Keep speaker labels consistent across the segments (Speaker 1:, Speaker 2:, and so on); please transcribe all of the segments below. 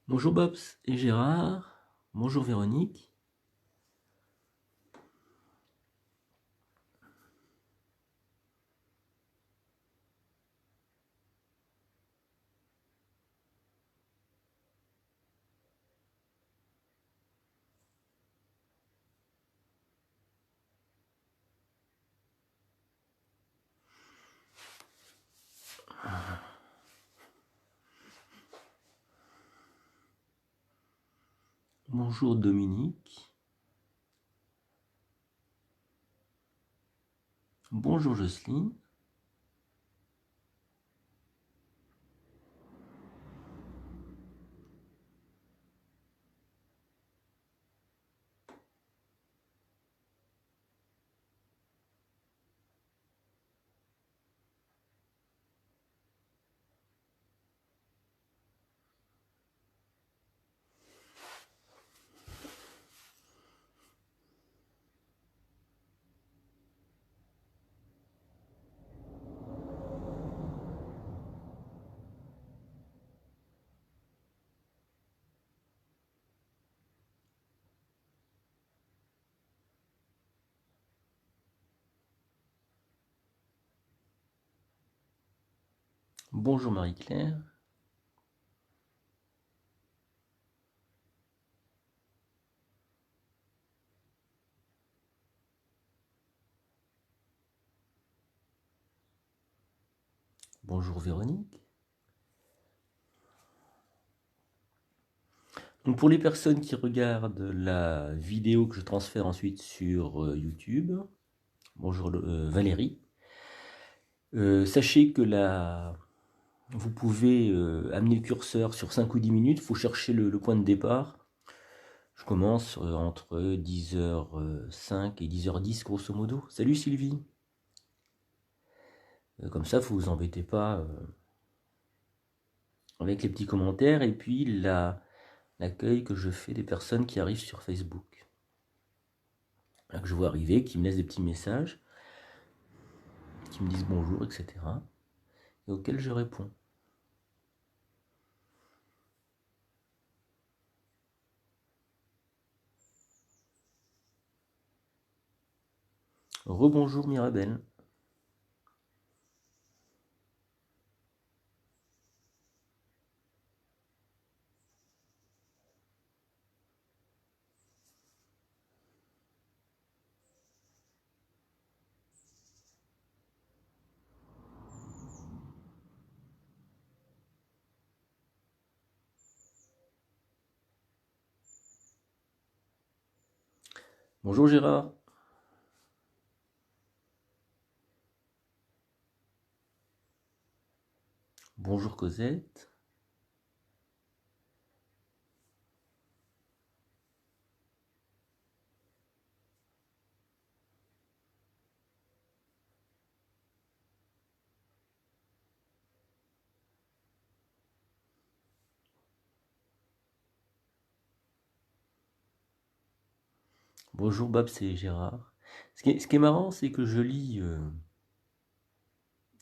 Speaker 1: Bonjour Bobs et Gérard, bonjour Véronique. Bonjour Dominique. Bonjour Jocelyne. Bonjour Marie-Claire. Bonjour Véronique. Donc pour les personnes qui regardent la vidéo que je transfère ensuite sur YouTube, bonjour Valérie. Sachez que vous pouvez amener le curseur sur 5 ou 10 minutes, il faut chercher le point de départ. Je commence entre 10h05 et 10h10 grosso modo. Salut Sylvie. Comme ça, vous vous embêtez pas avec les petits commentaires et puis l'accueil que je fais des personnes qui arrivent sur Facebook. Là, que je vois arriver, qui me laissent des petits messages, qui me disent bonjour, etc. et auxquels je réponds. Rebonjour Mirabelle. Bonjour Gérard. Bonjour Cosette. Bonjour Babs et Gérard. Ce qui est marrant, c'est que je lis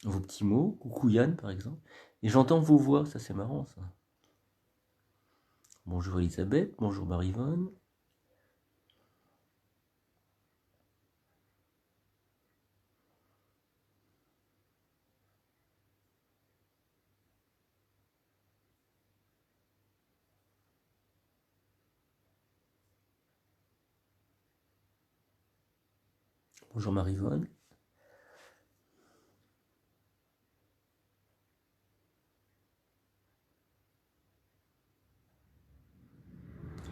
Speaker 1: vos petits mots, coucou Yann par exemple, et j'entends vos voix, ça c'est marrant ça. Bonjour Elisabeth, bonjour Marivonne. Bonjour Marivonne.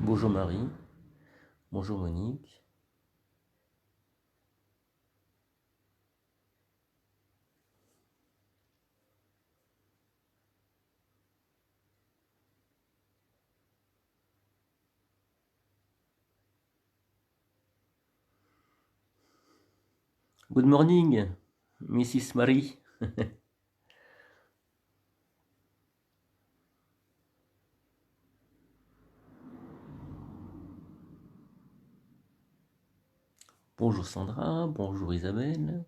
Speaker 1: Bonjour Marie. Bonjour Monique. Good morning, Mrs. Marie. Bonjour Sandra, bonjour Isabelle.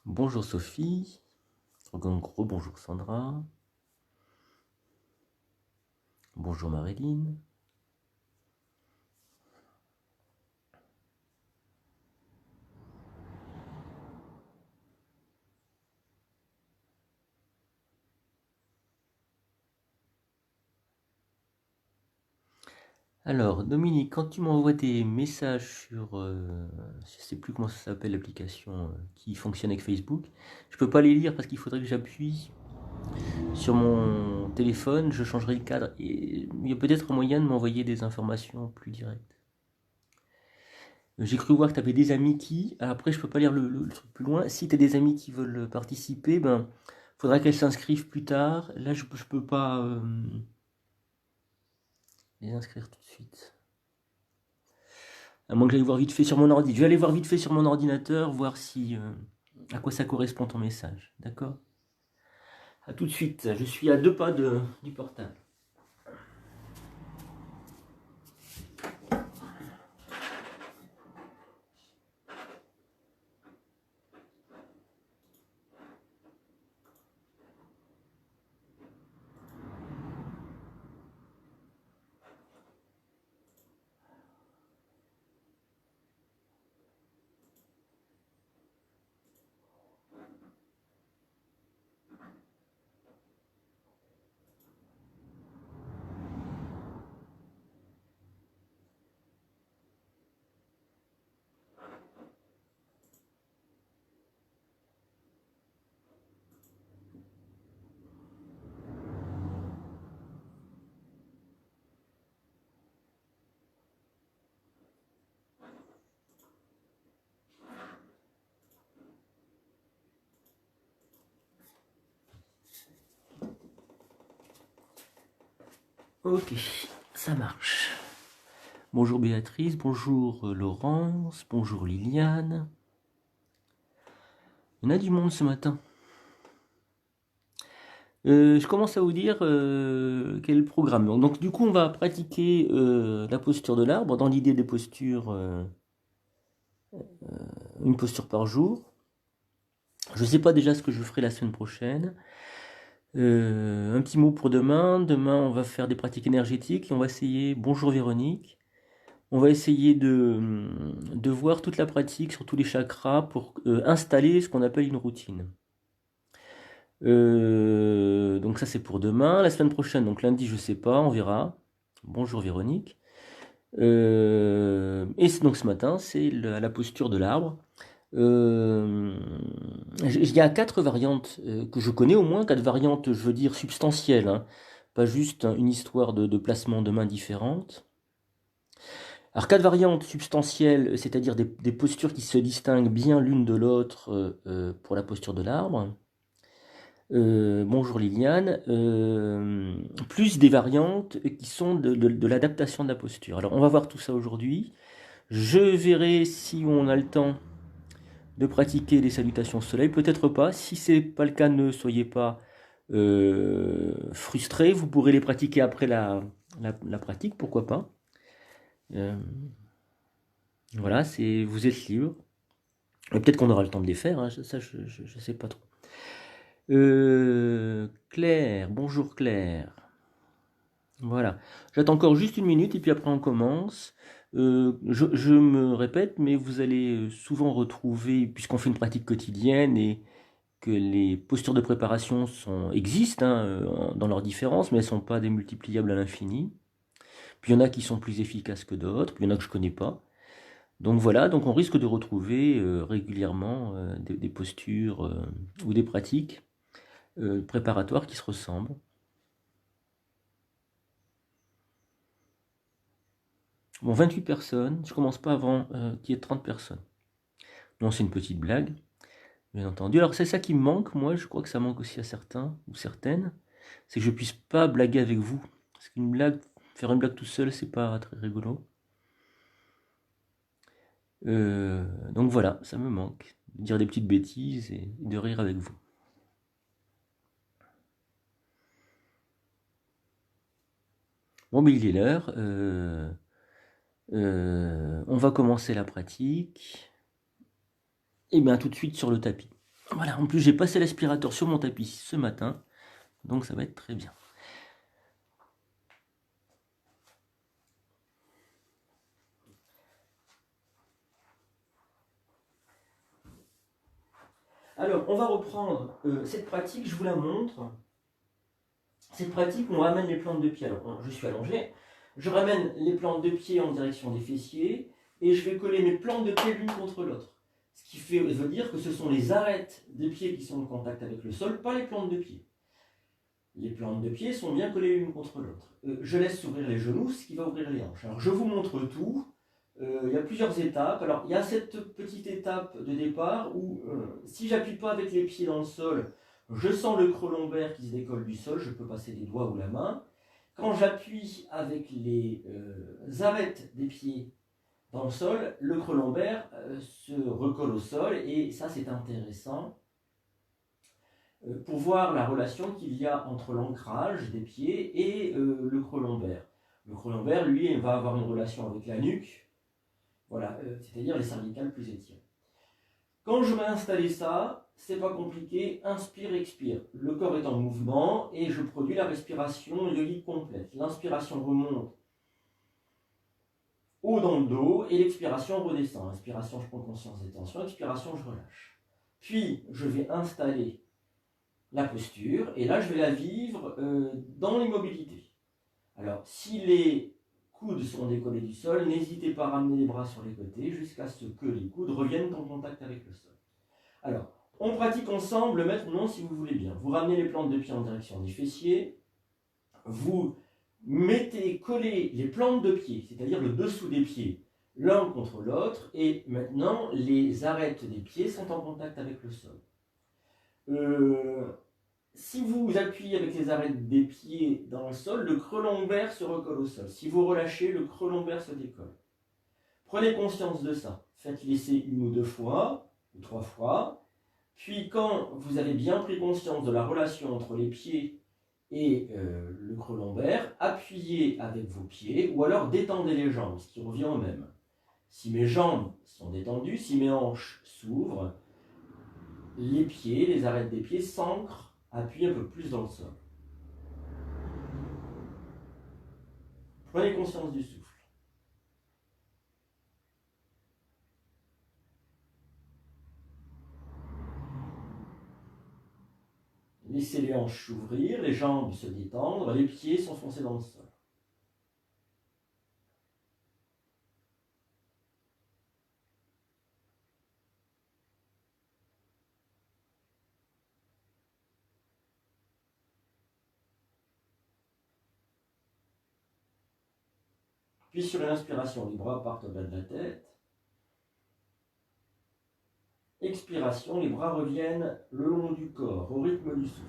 Speaker 1: Bonjour Sophie. Bonjour Sandra. Bonjour Marilyn. Alors, Dominique, quand tu m'envoies des messages sur, je sais plus comment ça s'appelle l'application qui fonctionne avec Facebook, je peux pas les lire parce qu'il faudrait que j'appuie sur mon téléphone, je changerai le cadre et il y a peut-être un moyen de m'envoyer des informations plus directes. J'ai cru voir que tu avais des amis qui, après je peux pas lire le truc plus loin, si tu as des amis qui veulent participer, ben faudra qu'elles s'inscrivent plus tard. Là je peux pas les inscrire tout de suite. À moins que j'aille voir vite fait sur mon ordi. Je vais aller voir vite fait sur mon ordinateur, voir si à quoi ça correspond ton message. D'accord? À tout de suite. Je suis à 2 pas du portable. Ok, ça marche. Bonjour Béatrice, bonjour Laurence, bonjour Liliane. Il y en a du monde ce matin. Je commence à vous dire quel est le programme. Donc du coup on va pratiquer la posture de l'arbre dans l'idée des postures, une posture par jour. Je ne sais pas déjà ce que je ferai la semaine prochaine. Un petit mot pour demain. Demain on va faire des pratiques énergétiques et on va essayer, bonjour Véronique, on va essayer de voir toute la pratique sur tous les chakras pour installer ce qu'on appelle une routine. Donc ça c'est pour demain. La semaine prochaine, donc lundi je sais pas, on verra. Bonjour Véronique. Et donc ce matin c'est la posture de l'arbre. Il y a 4 variantes que je connais, au moins 4 variantes, je veux dire substantielles, hein, pas juste une histoire de placement de mains différentes. Alors 4 variantes substantielles, c'est-à-dire des postures qui se distinguent bien l'une de l'autre pour la posture de l'arbre. Bonjour Liliane, plus des variantes qui sont de l'adaptation de la posture. Alors on va voir tout ça aujourd'hui. Je verrai si on a le temps de pratiquer les salutations au soleil, peut-être pas. Si c'est pas le cas, ne soyez pas frustrés. Vous pourrez les pratiquer après la pratique, pourquoi pas. Voilà, vous êtes libre. Peut-être qu'on aura le temps de les faire, hein, ça je sais pas trop. Claire, bonjour Claire. Voilà. J'attends encore juste une minute et puis après on commence. Je me répète, mais vous allez souvent retrouver, puisqu'on fait une pratique quotidienne et que les postures de préparation existent hein, dans leurs différences, mais elles ne sont pas démultipliables à l'infini. Puis il y en a qui sont plus efficaces que d'autres, puis il y en a que je ne connais pas. Donc voilà, donc on risque de retrouver régulièrement des postures ou des pratiques préparatoires qui se ressemblent. Bon, 28 personnes, je commence pas avant qu'il y ait 30 personnes. Non, c'est une petite blague, bien entendu. Alors c'est ça qui me manque, moi, je crois que ça manque aussi à certains ou certaines, c'est que je puisse pas blaguer avec vous. Parce qu'une blague, faire une blague tout seul, c'est pas très rigolo. Donc voilà, ça me manque. De dire des petites bêtises et de rire avec vous. Bon, mais il est l'heure. On va commencer la pratique. Et bien tout de suite sur le tapis. Voilà, en plus j'ai passé l'aspirateur sur mon tapis ce matin, donc ça va être très bien. Alors, on va reprendre cette pratique, je vous la montre. Cette pratique, on ramène les plantes de pied. Alors, je suis allongé, je ramène les plantes de pied en direction des fessiers et je vais coller mes plantes de pied l'une contre l'autre. Ce qui veut dire que ce sont les arêtes des pieds qui sont en contact avec le sol, pas les plantes de pied. Les plantes de pied sont bien collées l'une contre l'autre. Je laisse s'ouvrir les genoux, ce qui va ouvrir les hanches. Alors, je vous montre tout. Il y a plusieurs étapes. Alors, il y a cette petite étape de départ où, si j'appuie pas avec les pieds dans le sol, je sens le creux lombaire qui se décolle du sol, je peux passer les doigts ou la main. Quand j'appuie avec les arêtes des pieds dans le sol, le creux lombaire se recolle au sol et ça c'est intéressant pour voir la relation qu'il y a entre l'ancrage des pieds et le creux lombaire. Le creux lombaire, lui, va avoir une relation avec la nuque, voilà, c'est-à-dire les cervicales plus étirées. Quand je vais installer ça, c'est pas compliqué, inspire, expire. Le corps est en mouvement et je produis la respiration yogique complète. L'inspiration remonte haut dans le dos et l'expiration redescend. Inspiration, je prends conscience des tensions, expiration, je relâche. Puis, je vais installer la posture et là, je vais la vivre dans l'immobilité. Alors, si les coudes sont décollés du sol, n'hésitez pas à ramener les bras sur les côtés jusqu'à ce que les coudes reviennent en contact avec le sol. Alors, on pratique ensemble maintenant si vous voulez bien. Vous ramenez les plantes de pied en direction des fessiers, vous collez les plantes de pied, c'est-à-dire le dessous des pieds, l'un contre l'autre, et maintenant les arêtes des pieds sont en contact avec le sol. Si vous appuyez avec les arêtes des pieds dans le sol, le creux lombaire se recolle au sol. Si vous relâchez, le creux lombaire se décolle. Prenez conscience de ça. Faites l'essai une ou deux fois, ou trois fois. Puis quand vous avez bien pris conscience de la relation entre les pieds et le creux lombaire, appuyez avec vos pieds ou alors détendez les jambes, ce qui revient au même. Si mes jambes sont détendues, si mes hanches s'ouvrent, les pieds, les arêtes des pieds s'ancrent, appuient un peu plus dans le sol. Prenez conscience du souffle. Laissez les hanches s'ouvrir, les jambes se détendre, les pieds s'enfoncer dans le sol. Puis sur l'inspiration, les bras partent au bas de la tête. Expiration, les bras reviennent le long du corps, au rythme du souffle.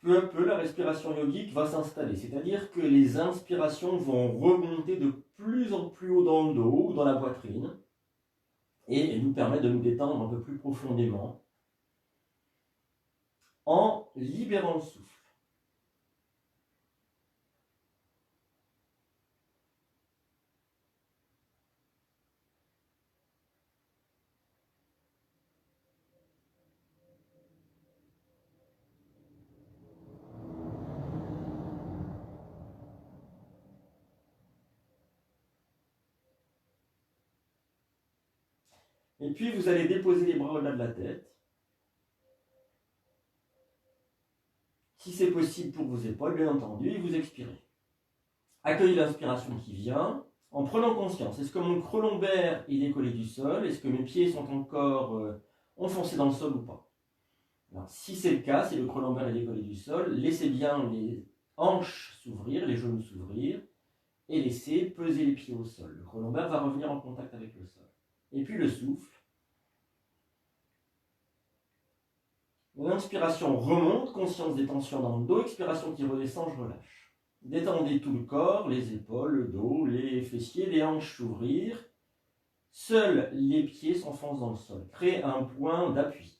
Speaker 1: Peu à peu, la respiration yogique va s'installer, c'est-à-dire que les inspirations vont remonter de plus en plus haut dans le dos ou dans la poitrine et nous permettre de nous détendre un peu plus profondément. en libérant le souffle. Et puis vous allez déposer les bras au-delà de la tête. Si c'est possible pour vos épaules, bien entendu, et vous expirez. Accueillez l'inspiration qui vient en prenant conscience. Est-ce que mon creux lombaire est décollé du sol? Est-ce que mes pieds sont encore enfoncés dans le sol ou pas? Alors, si c'est le cas, si le creux lombaire est décollé du sol, laissez bien les hanches s'ouvrir, les genoux s'ouvrir, et laissez peser les pieds au sol. Le creux lombaire va revenir en contact avec le sol. Et puis le souffle. L'inspiration remonte, conscience des tensions dans le dos, expiration qui redescend, je relâche. Détendez tout le corps, les épaules, le dos, les fessiers, les hanches s'ouvrir. Seuls les pieds s'enfoncent dans le sol. Créez un point d'appui.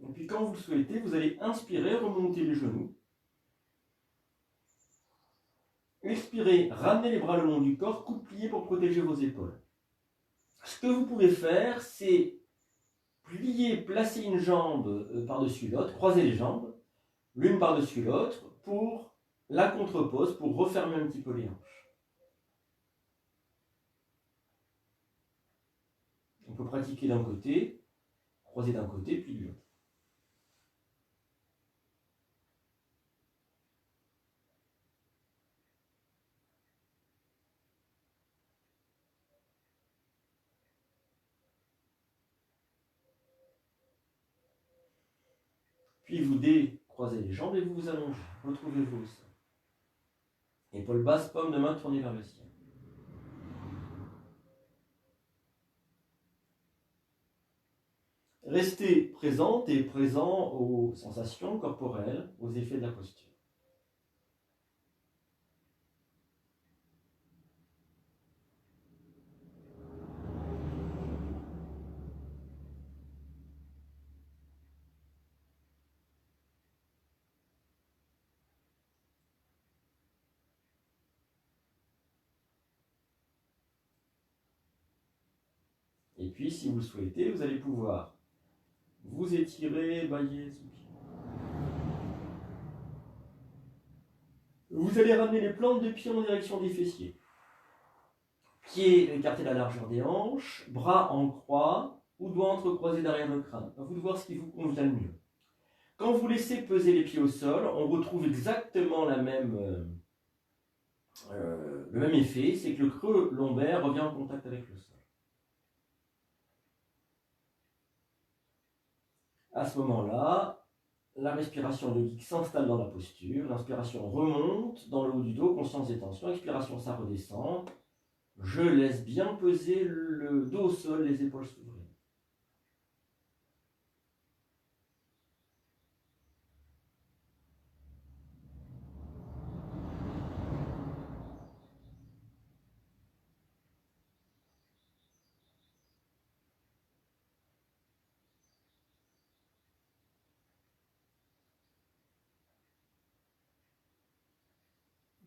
Speaker 1: Et puis quand vous le souhaitez, vous allez inspirer, remonter les genoux. Expirez, ramenez les bras le long du corps, coude plié pour protéger vos épaules. Ce que vous pouvez faire, c'est plier, placer une jambe par-dessus l'autre, croiser les jambes, l'une par-dessus l'autre, pour la contre-pose, pour refermer un petit peu les hanches. On peut pratiquer d'un côté, croiser d'un côté, puis de l'autre. Puis vous décroisez les jambes et vous vous allongez. Retrouvez-vous au sol. Épaules basses, paume de main tournée vers le ciel. Restez présente et présent aux sensations corporelles, aux effets de la posture. Et puis, si vous le souhaitez, vous allez pouvoir vous étirer, bailler sous pied. Vous allez ramener les plantes de pied en direction des fessiers. Pieds écartés de la largeur des hanches, bras en croix ou doigts entrecroisés derrière le crâne. À vous de voir ce qui vous convient le mieux. Quand vous laissez peser les pieds au sol, on retrouve exactement le même effet, c'est que le creux lombaire revient en contact avec le sol. À ce moment-là, la respiration yogique s'installe dans la posture, l'inspiration remonte dans le haut du dos, conscience des tensions, expiration, ça redescend. Je laisse bien peser le dos au sol, les épaules s'ouvrir.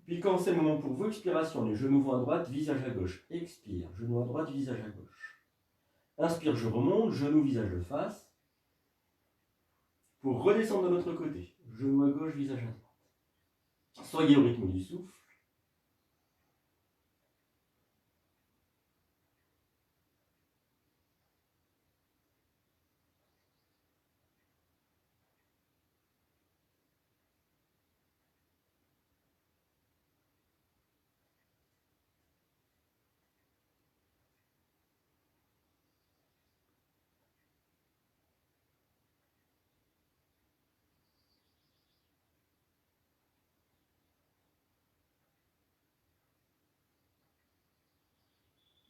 Speaker 1: Puis quand c'est le moment pour vous, expiration, les genoux vont à droite, visage à gauche. Expire, genou à droite, visage à gauche. Inspire, je remonte, genou, visage de face. Pour redescendre de l'autre côté, genou à gauche, visage à droite. Soyez au rythme du souffle.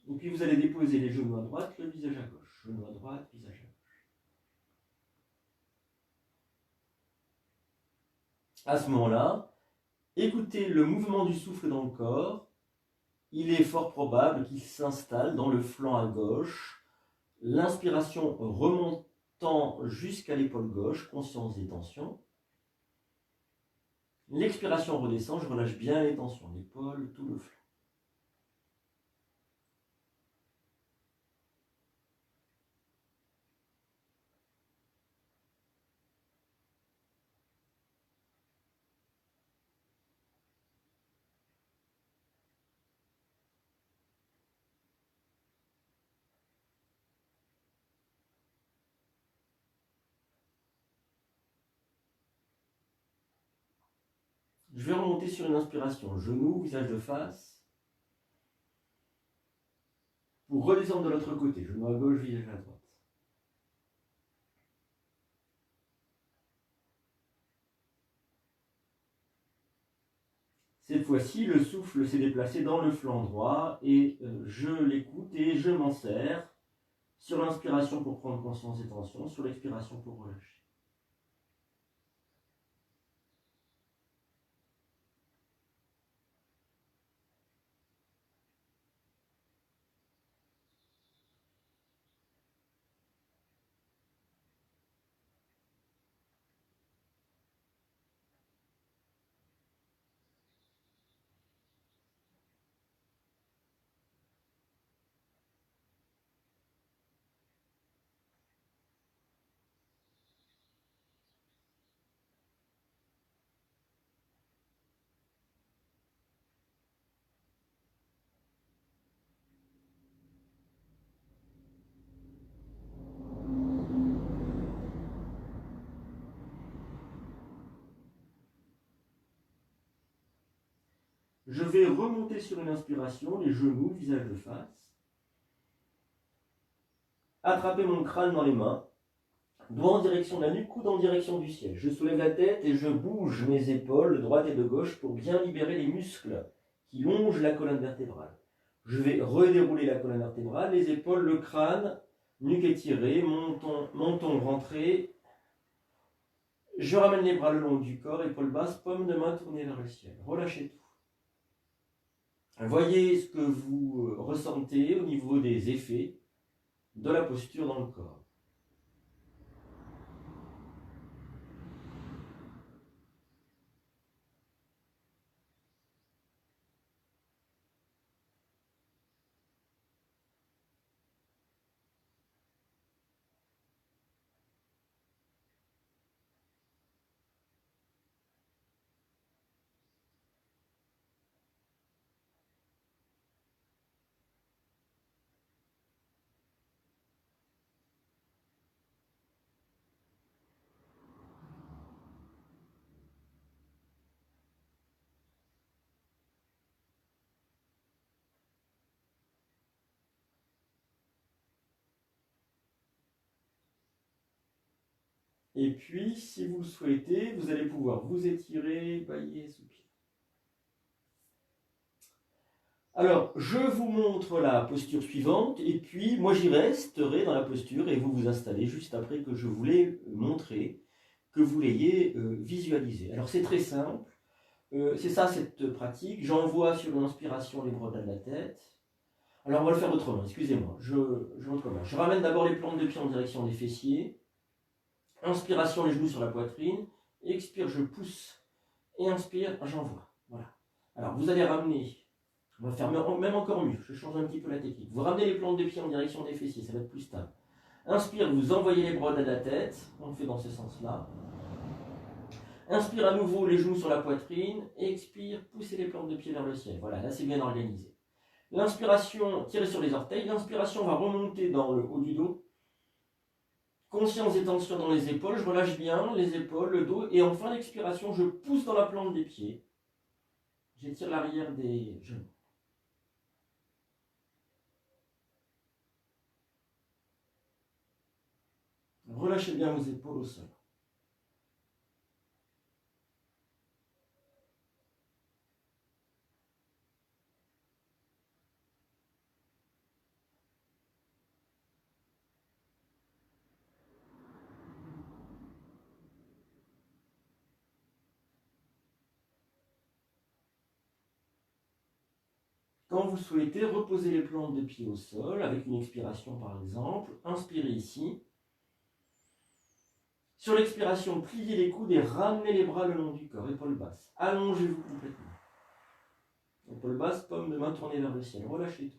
Speaker 1: Et puis vous allez déposer les genoux à droite, le visage à gauche. Genou à droite, visage à gauche. À ce moment-là, écoutez le mouvement du souffle dans le corps. Il est fort probable qu'il s'installe dans le flanc à gauche. L'inspiration remontant jusqu'à l'épaule gauche, conscience des tensions. L'expiration redescend, je relâche bien les tensions, l'épaule, tout le flanc. Je vais remonter sur une inspiration, genou, visage de face. Pour redescendre de l'autre côté, genou à gauche, visage à droite. Cette fois-ci, le souffle s'est déplacé dans le flanc droit et je l'écoute et je m'en sers sur l'inspiration pour prendre conscience des tensions, sur l'expiration pour relâcher. Je vais remonter sur une inspiration, les genoux, visage de face. Attraper mon crâne dans les mains, doigt en direction de la nuque, coude en direction du ciel. Je soulève la tête et je bouge mes épaules de droite et de gauche pour bien libérer les muscles qui longent la colonne vertébrale. Je vais redérouler la colonne vertébrale, les épaules, le crâne, nuque étirée, menton rentré. Je ramène les bras le long du corps, épaules basses, paume de main tournée vers le ciel. Relâchez tout. Voyez ce que vous ressentez au niveau des effets de la posture dans le corps. Et puis, si vous le souhaitez, vous allez pouvoir vous étirer, bâiller, soupirer. Alors, je vous montre la posture suivante, et puis moi j'y resterai dans la posture, et vous vous installez juste après que je vous l'ai montré, que vous l'ayez visualisé. Alors c'est très simple, c'est ça cette pratique. J'envoie sur l'inspiration les bras au-delà de la tête. Alors on va le faire autrement, excusez-moi, je recommence. Je ramène d'abord les plantes de pied en direction des fessiers. Inspiration, les genoux sur la poitrine. Expire, je pousse. Et inspire, j'envoie. Voilà. Alors vous allez ramener, on va faire même encore mieux, je change un petit peu la technique. Vous ramenez les plantes de pied en direction des fessiers, ça va être plus stable. Inspire, vous envoyez les bras de la tête, on le fait dans ce sens-là. Inspire à nouveau les genoux sur la poitrine, expire, poussez les plantes de pied vers le ciel. Voilà, là c'est bien organisé. L'inspiration, tirez sur les orteils, l'inspiration va remonter dans le haut du dos. Conscience des tensions dans les épaules, je relâche bien les épaules, le dos, et en fin d'expiration, je pousse dans la plante des pieds. J'étire l'arrière des genoux. Relâchez bien vos épaules au sol. Quand vous souhaitez, reposez les plantes de pied au sol avec une expiration par exemple. Inspirez ici. Sur l'expiration, pliez les coudes et ramenez les bras le long du corps, épaules basses. Allongez-vous complètement. Épaules basses, paume de main tournée vers le ciel. Relâchez tout.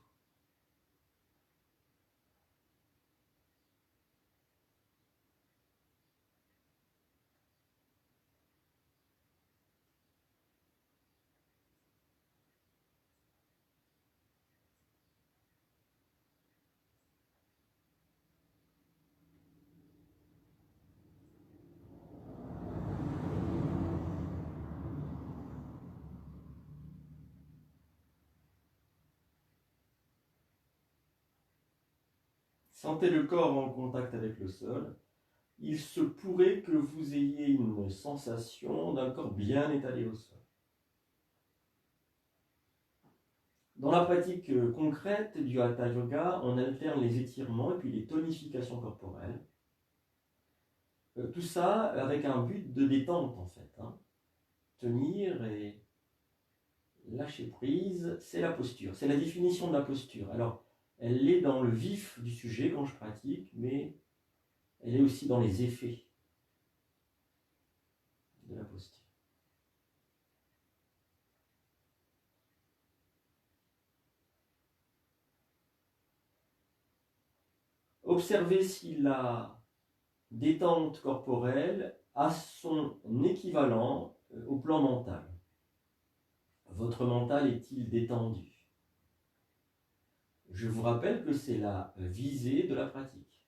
Speaker 1: Sentez le corps en contact avec le sol. Il se pourrait que vous ayez une sensation d'un corps bien étalé au sol. Dans la pratique concrète du Hatha Yoga, on alterne les étirements et puis les tonifications corporelles. Tout ça avec un but de détente en fait. Tenir et lâcher prise, c'est la posture. C'est la définition de la posture. Alors, elle est dans le vif du sujet quand je pratique, mais elle est aussi dans les effets de la posture. Observez si la détente corporelle a son équivalent au plan mental. Votre mental est-il détendu? Je vous rappelle que c'est la visée de la pratique.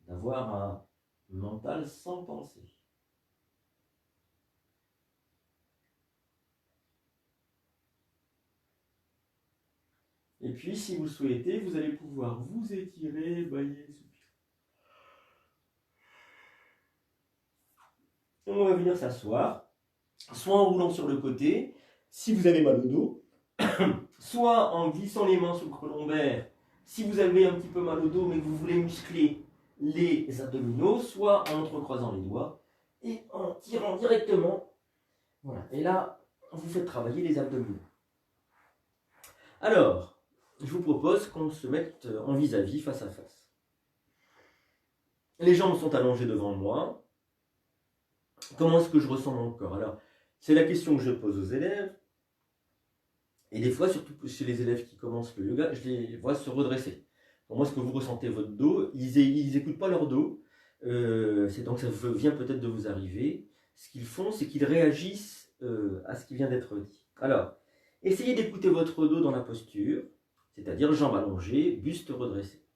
Speaker 1: D'avoir un mental sans pensée. Et puis, si vous souhaitez, vous allez pouvoir vous étirer, bailler, soupirer. On va venir s'asseoir, soit en roulant sur le côté, si vous avez mal au dos, soit en glissant les mains sous le creux lombaire, si vous avez un petit peu mal au dos mais que vous voulez muscler les abdominaux, soit en entrecroisant les doigts et en tirant directement. Voilà. Et là, vous faites travailler les abdominaux. Alors, je vous propose qu'on se mette en vis-à-vis, face à face. Les jambes sont allongées devant moi. Comment est-ce que je ressens mon corps? Alors, c'est la question que je pose aux élèves. Et des fois, surtout chez les élèves qui commencent le yoga, je les vois se redresser. Comment est-ce que vous ressentez votre dos? Ils n'écoutent pas leur dos. Donc ça vient peut-être de vous arriver. Ce qu'ils font, c'est qu'ils réagissent à ce qui vient d'être dit. Alors, essayez d'écouter votre dos dans la posture, c'est-à-dire jambes allongées, buste redressé.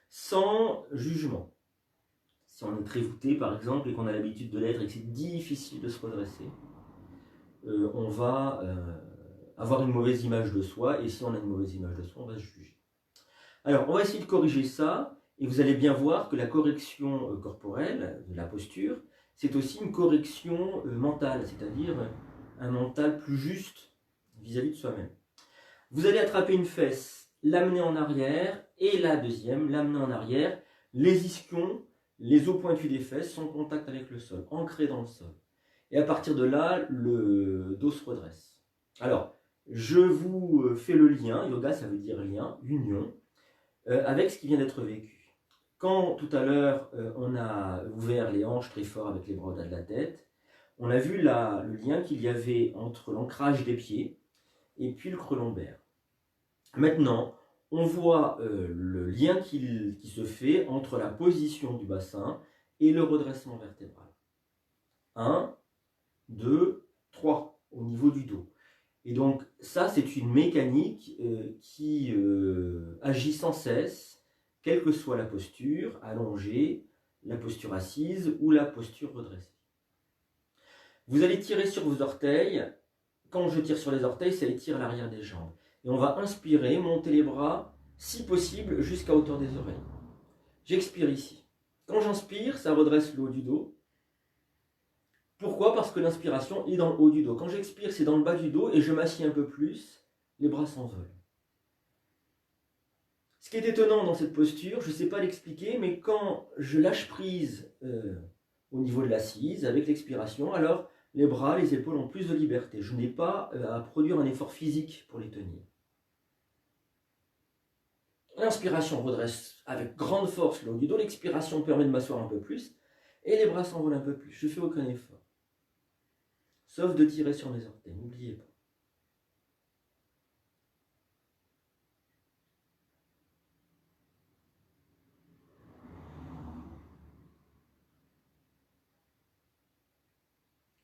Speaker 1: Sans jugement. Si on est très voûté, par exemple, et qu'on a l'habitude de l'être et que c'est difficile de se redresser, on va avoir une mauvaise image de soi, et si on a une mauvaise image de soi, on va se juger. Alors, on va essayer de corriger ça, et vous allez bien voir que la correction corporelle de la posture, c'est aussi une correction mentale, c'est-à-dire un mental plus juste vis-à-vis de soi-même. Vous allez attraper une fesse, l'amener en arrière, et la deuxième, l'amener en arrière. Les ischions, les os pointus des fesses sont en contact avec le sol, ancrés dans le sol. Et à partir de là, le dos se redresse. Alors, je vous fais le lien, yoga ça veut dire lien, union, avec ce qui vient d'être vécu. Quand tout à l'heure on a ouvert les hanches très fort avec les bras au-delà de la tête, on a vu le lien qu'il y avait entre l'ancrage des pieds et puis le creux lombaire. Maintenant, on voit le lien qui se fait entre la position du bassin et le redressement vertébral. 1, 2, 3 au niveau du dos. Et donc ça, c'est une mécanique qui agit sans cesse, quelle que soit la posture, allongée, la posture assise ou la posture redressée. Vous allez tirer sur vos orteils. Quand je tire sur les orteils, ça étire l'arrière des jambes. Et on va inspirer, monter les bras, si possible, jusqu'à hauteur des oreilles. J'expire ici. Quand j'inspire, ça redresse le haut du dos. Pourquoi? Parce que l'inspiration est dans le haut du dos. Quand j'expire, c'est dans le bas du dos et je m'assieds un peu plus, les bras s'envolent. Ce qui est étonnant dans cette posture, je ne sais pas l'expliquer, mais quand je lâche prise au niveau de l'assise, avec l'expiration, alors les bras, les épaules ont plus de liberté. Je n'ai pas à produire un effort physique pour les tenir. L'inspiration redresse avec grande force le haut du dos, l'expiration permet de m'asseoir un peu plus, et les bras s'envolent un peu plus. Je ne fais aucun effort. Sauf de tirer sur mes orteils, n'oubliez pas.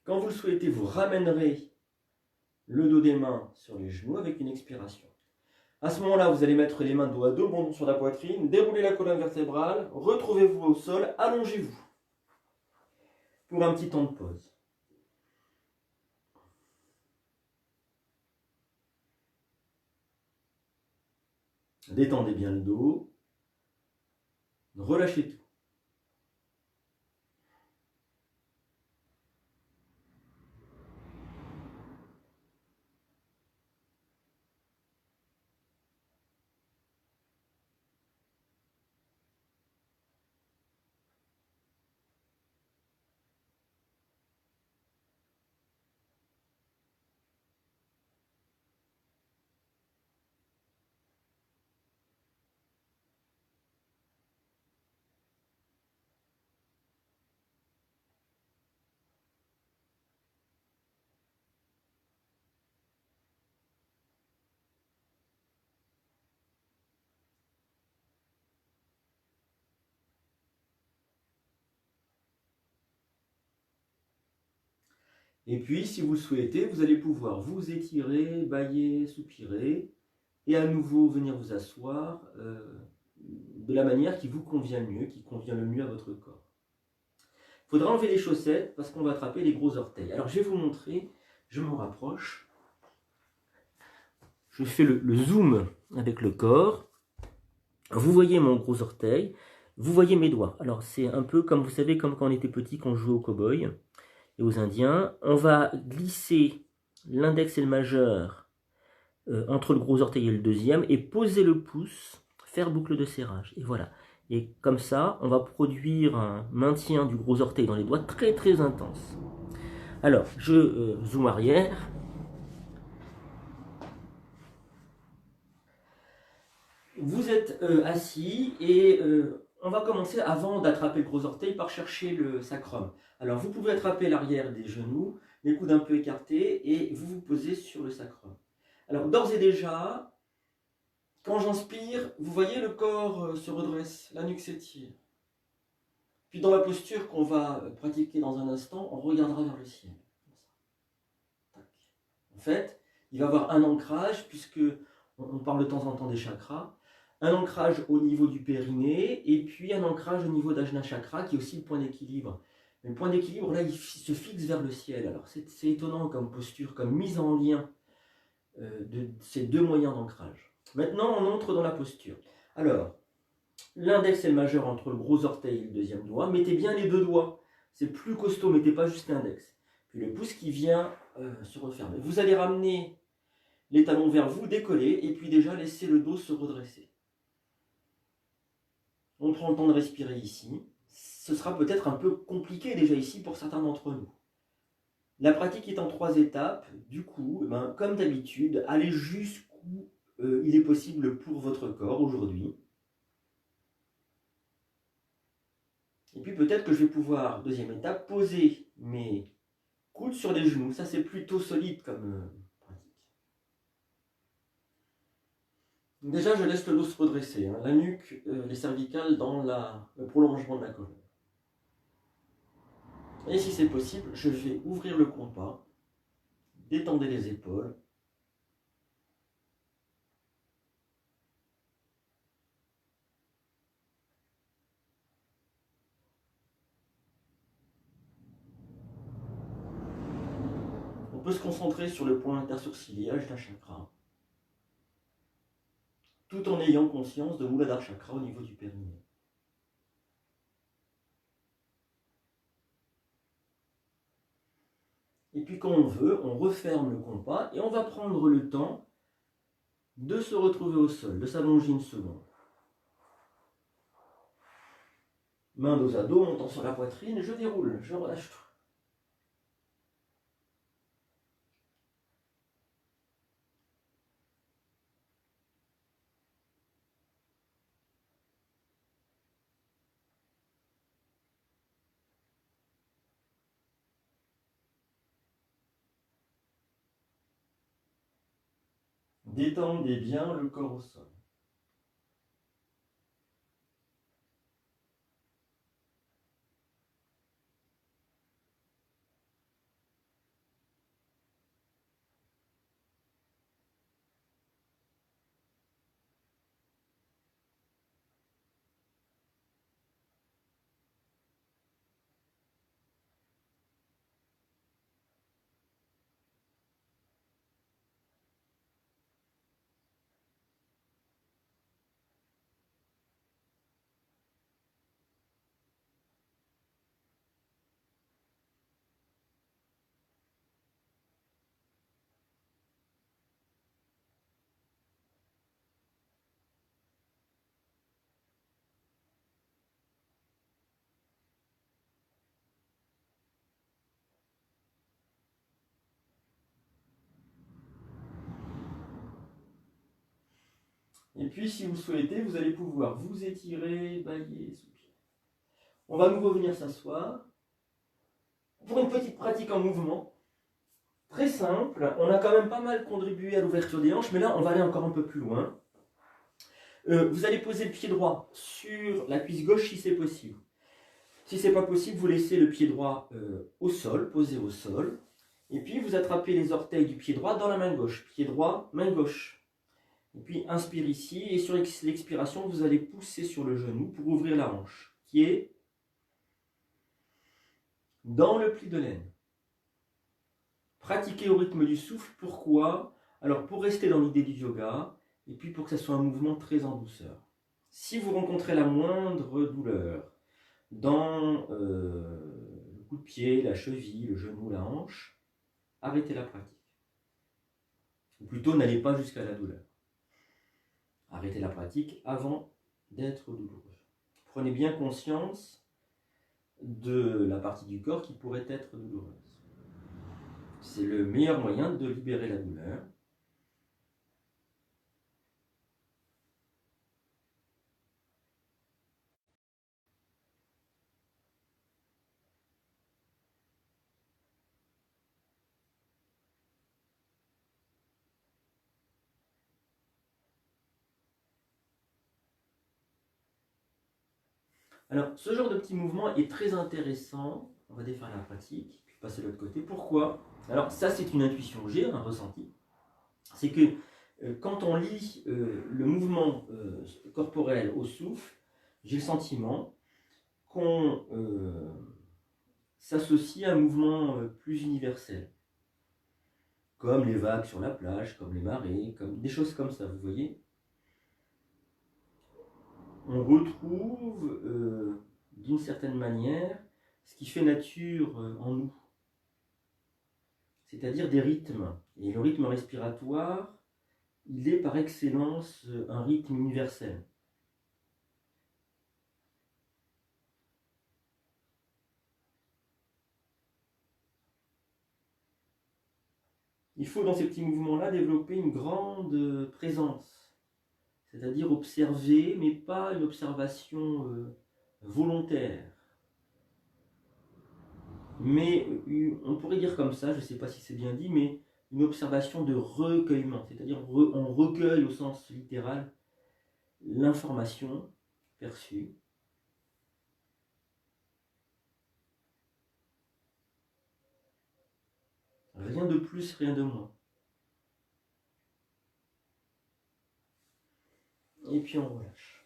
Speaker 1: Quand vous le souhaitez, vous ramènerez le dos des mains sur les genoux avec une expiration. À ce moment-là, vous allez mettre les mains dos à dos, bon sur la poitrine, déroulez la colonne vertébrale, retrouvez-vous au sol, allongez-vous pour un petit temps de pause. Détendez bien le dos, relâchez tout. Et puis, si vous le souhaitez, vous allez pouvoir vous étirer, bâiller, soupirer, et à nouveau venir vous asseoir de la manière qui vous convient le mieux, qui convient le mieux à votre corps. Il faudra enlever les chaussettes parce qu'on va attraper les gros orteils. Alors, je vais vous montrer, je m'en rapproche. Je fais le zoom avec le corps. Vous voyez mon gros orteil, vous voyez mes doigts. Alors, c'est un peu comme, vous savez, comme quand on était petit, quand on jouait aux cow-boys et aux Indiens. On va glisser l'index et le majeur entre le gros orteil et le deuxième et poser le pouce, faire boucle de serrage. Et voilà. Et comme ça, on va produire un maintien du gros orteil dans les doigts très très intense. Alors, je zoome arrière. Vous êtes assis et on va commencer, avant d'attraper le gros orteil, par chercher le sacrum. Alors, vous pouvez attraper l'arrière des genoux, les coudes un peu écartés, et vous vous posez sur le sacrum. Alors, d'ores et déjà, quand j'inspire, vous voyez le corps se redresse, la nuque s'étire. Puis dans la posture qu'on va pratiquer dans un instant, on regardera vers le ciel. Comme ça. En fait, il va y avoir un ancrage, puisque on parle de temps en temps des chakras, un ancrage au niveau du périnée, et puis un ancrage au niveau d'Ajna Chakra, qui est aussi le point d'équilibre. Mais le point d'équilibre, là, il se fixe vers le ciel. Alors, c'est étonnant comme posture, comme mise en lien de ces deux moyens d'ancrage. Maintenant, on entre dans la posture. Alors, l'index et le majeur entre le gros orteil et le deuxième doigt. Mettez bien les deux doigts. C'est plus costaud, mettez pas juste l'index. Puis le pouce qui vient se refermer. Vous allez ramener les talons vers vous, décoller, et puis déjà laisser le dos se redresser. On prend le temps de respirer ici. Ce sera peut-être un peu compliqué déjà ici pour certains d'entre nous. La pratique est en 3 étapes. Du coup, comme d'habitude, allez jusqu'où il est possible pour votre corps aujourd'hui. Et puis peut-être que je vais pouvoir, deuxième étape, poser mes coudes sur les genoux. Ça, c'est plutôt solide comme pratique. Déjà, je laisse le dos se redresser, hein, la nuque, les cervicales dans le prolongement de la colonne. Et si c'est possible, je vais ouvrir le compas, détendre les épaules. On peut se concentrer sur le point intersourcilier, d'un chakra, tout en ayant conscience de Muladhara chakra au niveau du périnée. Et puis quand on veut, on referme le compas et on va prendre le temps de se retrouver au sol, de s'allonger une seconde. Main dos à dos, montant sur la poitrine, je déroule, je relâche tout. Détendez bien le corps au sol. Et puis, si vous souhaitez, vous allez pouvoir vous étirer, bailler, soupirer. On va nous revenir s'asseoir pour une petite pratique en mouvement. Très simple. On a quand même pas mal contribué à l'ouverture des hanches, mais là, on va aller encore un peu plus loin. Vous allez poser le pied droit sur la cuisse gauche si c'est possible. Si c'est pas possible, vous laissez le pied droit au sol, posé au sol. Et puis, vous attrapez les orteils du pied droit dans la main gauche. Pied droit, main gauche. Et puis inspire ici, et sur l'expiration, vous allez pousser sur le genou pour ouvrir la hanche, qui est dans le pli de laine. Pratiquez au rythme du souffle, pourquoi? Alors pour rester dans l'idée du yoga, et puis pour que ce soit un mouvement très en douceur. Si vous rencontrez la moindre douleur dans le coup de pied, la cheville, le genou, la hanche, arrêtez la pratique. Ou plutôt, n'allez pas jusqu'à la douleur. Arrêtez la pratique avant d'être douloureux. Prenez bien conscience de la partie du corps qui pourrait être douloureuse. C'est le meilleur moyen de libérer la douleur. Alors, ce genre de petit mouvement est très intéressant. On va défaire la pratique, puis passer de l'autre côté. Pourquoi? Alors, ça, c'est une intuition que j'ai, un ressenti. C'est que quand on lie le mouvement corporel au souffle, j'ai le sentiment qu'on s'associe à un mouvement plus universel. Comme les vagues sur la plage, comme les marées, comme des choses comme ça, vous voyez? On retrouve d'une certaine manière ce qui fait nature en nous, c'est-à-dire des rythmes. Et le rythme respiratoire, il est par excellence un rythme universel. Il faut dans ces petits mouvements-là développer une grande présence, c'est-à-dire observer, mais pas une observation volontaire. Mais on pourrait dire comme ça, je ne sais pas si c'est bien dit, mais une observation de recueillement, c'est-à-dire on recueille au sens littéral l'information perçue. Rien de plus, rien de moins. Et puis on relâche.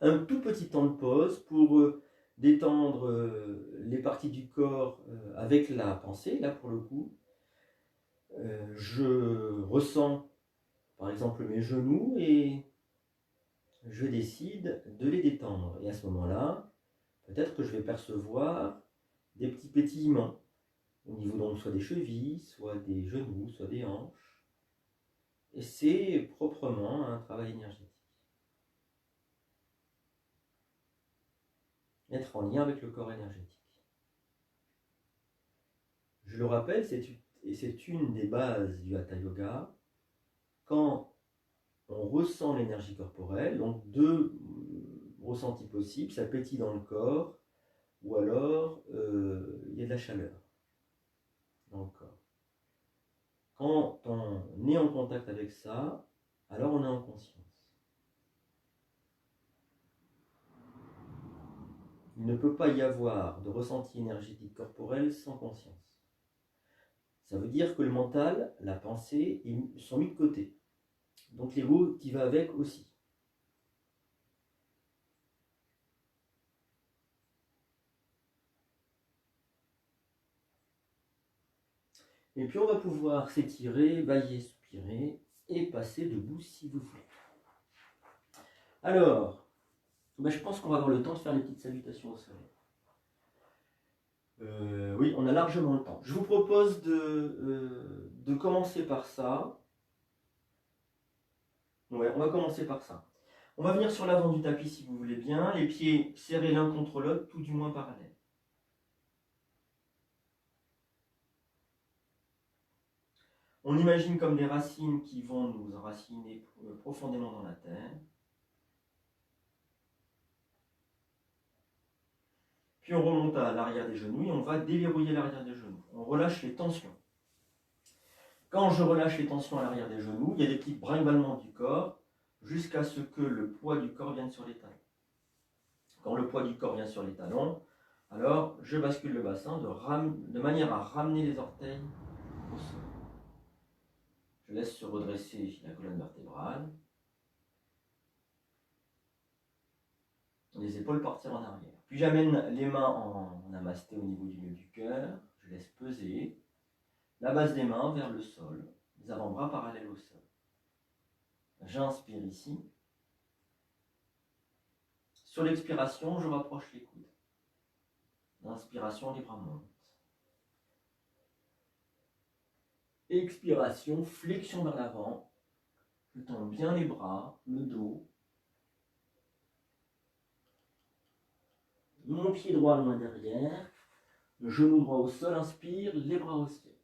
Speaker 1: Un tout petit temps de pause pour détendre les parties du corps avec la pensée, là pour le coup. Je ressens par exemple mes genoux et je décide de les détendre. Et à ce moment-là, peut-être que je vais percevoir des petits pétillements au niveau donc soit des chevilles, soit des genoux, soit des hanches. Et c'est proprement un travail énergétique. Être en lien avec le corps énergétique. Je le rappelle, c'est une des bases du Hatha Yoga. Quand on ressent l'énergie corporelle, donc deux ressentis possibles, ça pétille dans le corps, ou alors il y a de la chaleur dans le corps. Quand on est en contact avec ça, alors on est en conscience. Il ne peut pas y avoir de ressenti énergétique corporel sans conscience. Ça veut dire que le mental, la pensée, ils sont mis de côté. Donc l'ego qui va avec aussi. Et puis on va pouvoir s'étirer, bailler, soupirer et passer debout si vous voulez. Alors, je pense qu'on va avoir le temps de faire les petites salutations au soleil. Oui, on a largement le temps. Je vous propose de commencer par ça. Ouais, on va commencer par ça. On va venir sur l'avant du tapis si vous voulez bien, les pieds serrés l'un contre l'autre, tout du moins parallèles. On imagine comme des racines qui vont nous enraciner profondément dans la terre. Puis on remonte à l'arrière des genoux et on va déverrouiller l'arrière des genoux. On relâche les tensions. Quand je relâche les tensions à l'arrière des genoux, il y a des petits brinque-ballements du corps jusqu'à ce que le poids du corps vienne sur les talons. Quand le poids du corps vient sur les talons, alors je bascule le bassin de manière à ramener les orteils au sol. Je laisse se redresser la colonne vertébrale. Les épaules partir en arrière. Puis j'amène les mains en namasté au niveau du milieu du cœur. Je laisse peser la base des mains vers le sol, les avant-bras parallèles au sol. J'inspire ici. Sur l'expiration, je rapproche les coudes. L'inspiration, les bras montent. Expiration, flexion vers l'avant. Je tends bien les bras, le dos. Mon pied droit loin derrière. Le genou droit au sol, inspire, les bras au ciel.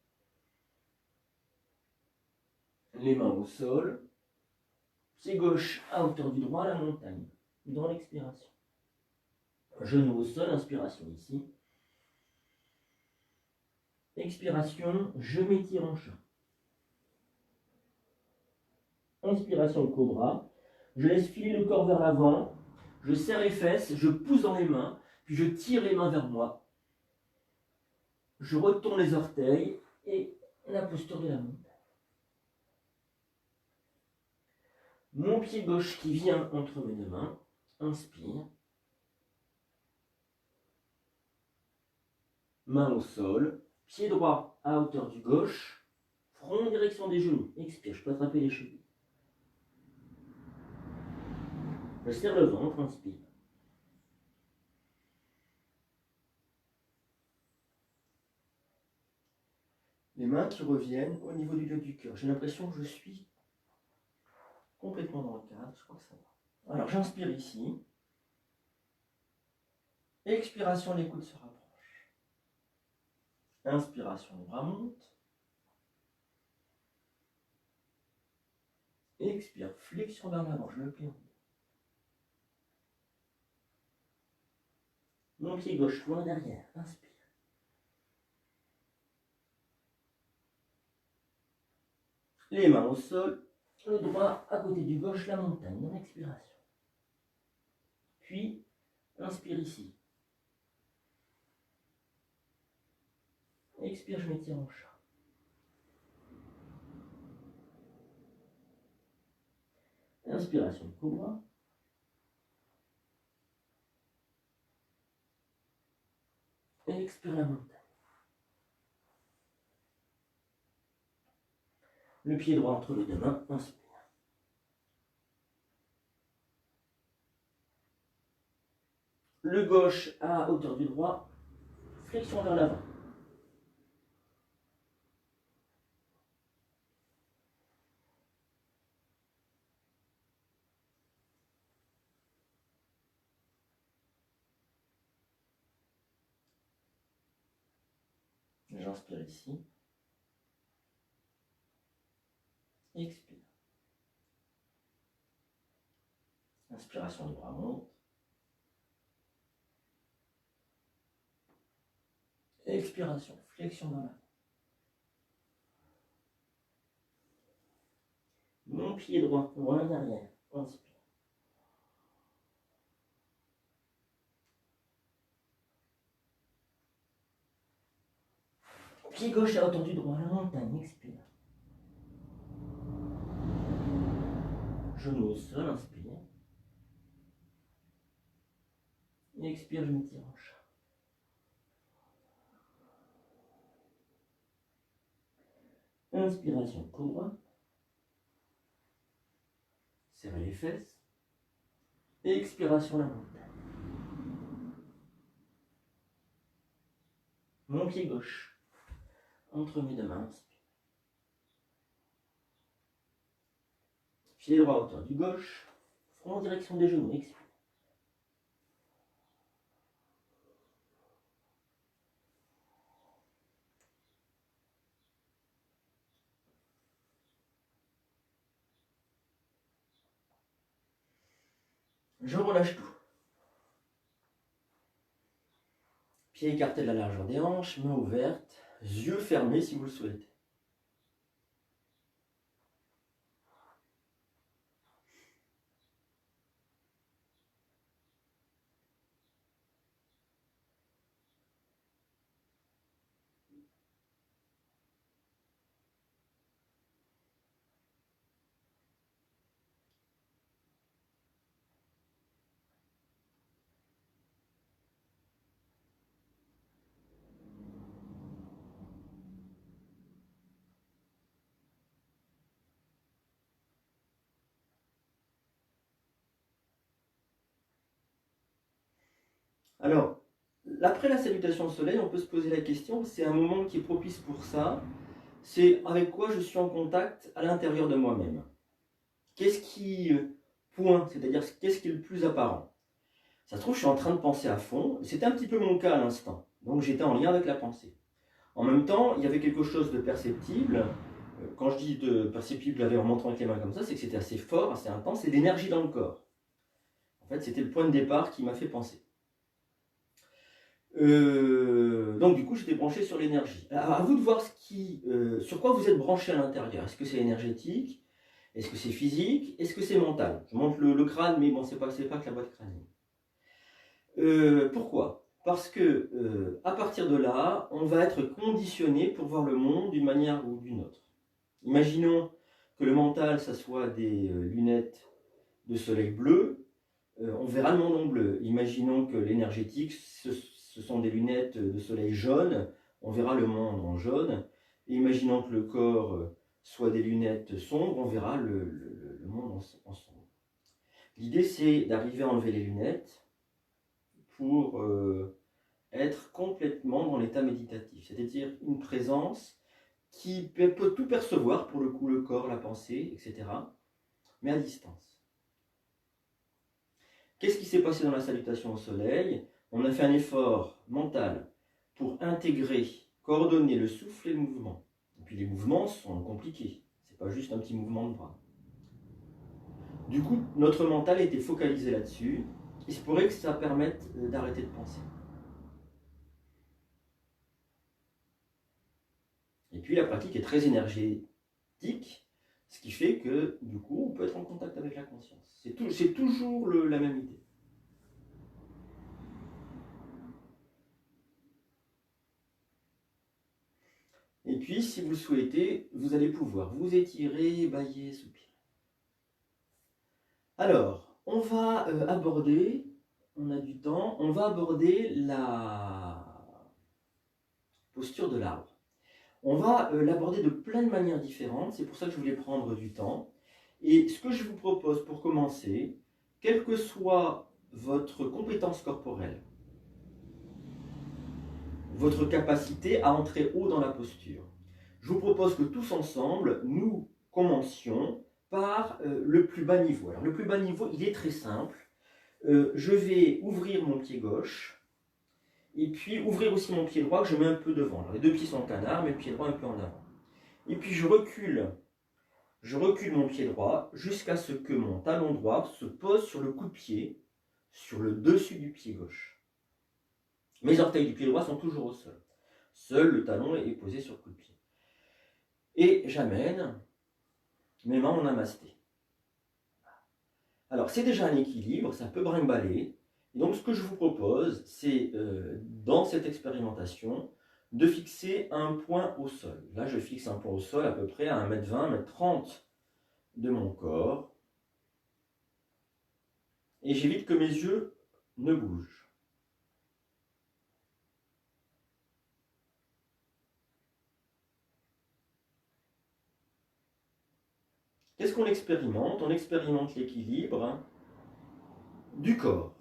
Speaker 1: Les mains au sol. Pied gauche à hauteur du droit, la montagne. Dans l'expiration. Genou au sol, inspiration ici. Expiration, je m'étire en chat. Inspiration, cobra. Je laisse filer le corps vers l'avant. Je serre les fesses, je pousse dans les mains, puis je tire les mains vers moi. Je retourne les orteils et la posture de la montagne. Mon pied gauche qui vient entre mes deux mains. Inspire. Main au sol. Pied droit à hauteur du gauche. Front en direction des genoux. Expire, je peux attraper les chevilles. Je serre le ventre, inspire. Les mains qui reviennent au niveau du lieu du cœur. J'ai l'impression que je suis complètement dans le cadre. Je crois que ça va. Alors j'inspire ici. Expiration, les coudes se rapprochent. Inspiration, les bras montent. Expire, flexion vers l'avant, je me plie en deux. Mon pied gauche loin derrière, inspire. Les mains au sol, Le droit à côté du gauche, la montagne, dans l'expiration. Puis, inspire ici. Expire, je m'étire en chat. Inspiration, cobra. Expire la montagne. Le pied droit entre les deux mains, inspire. Le gauche à hauteur du droit, flexion vers l'avant. J'inspire ici. Expire. Inspiration, les bras montent. Expiration, flexion dans l'avant. Mon pied droit, loin derrière. Inspire. Pied gauche à hauteur du droit, la montagne, expire. Genou au sol, inspire. Expire, je m'étire en chat. Inspiration, cobra. Serrez les fesses. Expiration, la montagne. Mon pied gauche entre mes deux mains, inspire. Pied droit à hauteur du gauche, front en direction des genoux, expire. Je relâche tout. Pieds écartés de la largeur des hanches, mains ouvertes, yeux fermés si vous le souhaitez. Alors, après la salutation au soleil, on peut se poser la question, c'est un moment qui est propice pour ça, c'est avec quoi je suis en contact à l'intérieur de moi-même. Qu'est-ce qui pointe, c'est-à-dire qu'est-ce qui est le plus apparent? Ça se trouve, je suis en train de penser à fond, c'était un petit peu mon cas à l'instant, donc j'étais en lien avec la pensée. En même temps, il y avait quelque chose de perceptible, quand je dis de perceptible en montrant avec les mains comme ça, c'est que c'était assez fort, assez intense, c'est l'énergie dans le corps. En fait, c'était le point de départ qui m'a fait penser. Donc du coup j'étais branché sur l'énergie. Alors à vous de voir sur quoi vous êtes branché à l'intérieur. Est-ce que c'est énergétique? Est-ce que c'est physique? Est-ce que c'est mental? Je montre le crâne, mais bon, c'est pas que la boîte crânienne. Pourquoi? Parce que à partir de là, on va être conditionné pour voir le monde d'une manière ou d'une autre. Imaginons que le mental, ça soit des lunettes de soleil bleu, on verra le monde en bleu. Imaginons que l'énergétique, ce sont des lunettes de soleil jaune, on verra le monde en jaune. Et imaginons que le corps soit des lunettes sombres, on verra le monde en sombre. L'idée, c'est d'arriver à enlever les lunettes pour être complètement dans l'état méditatif, c'est-à-dire une présence qui peut tout percevoir, pour le coup, le corps, la pensée, etc., mais à distance. Qu'est-ce qui s'est passé dans la salutation au soleil? On a fait un effort mental pour intégrer, coordonner le souffle et le mouvement. Et puis les mouvements sont compliqués, c'est pas juste un petit mouvement de bras. Du coup, notre mental était focalisé là-dessus. Il se pourrait que ça permette d'arrêter de penser. Et puis la pratique est très énergétique, Ce qui fait que, du coup, on peut être en contact avec la conscience. C'est toujours la même idée. Et puis, si vous le souhaitez, vous allez pouvoir vous étirer, bâiller, soupirer. Alors, on va aborder, on a du temps, on va aborder la posture de l'arbre. On va l'aborder de plein de manières différentes, c'est pour ça que je voulais prendre du temps. Et ce que je vous propose pour commencer, quelle que soit votre compétence corporelle, votre capacité à entrer haut dans la posture, je vous propose que tous ensemble, nous commencions par le plus bas niveau. Alors le plus bas niveau, il est très simple. Je vais ouvrir mon pied gauche, et puis ouvrir aussi mon pied droit que je mets un peu devant. Alors, les deux pieds sont en canard, mais le pied droit un peu en avant. Et puis je recule mon pied droit jusqu'à ce que mon talon droit se pose sur le coup de pied, sur le dessus du pied gauche. Mes orteils du pied droit sont toujours au sol. Seul le talon est posé sur le coup de pied. Et j'amène mes mains en namasté. Alors c'est déjà un équilibre, ça peut brinque-baller. Et donc ce que je vous propose, c'est dans cette expérimentation, de fixer un point au sol. Là je fixe un point au sol à peu près à 1m20, 1m30 de mon corps. Et j'évite que mes yeux ne bougent. Qu'est-ce qu'on expérimente? On expérimente l'équilibre du corps,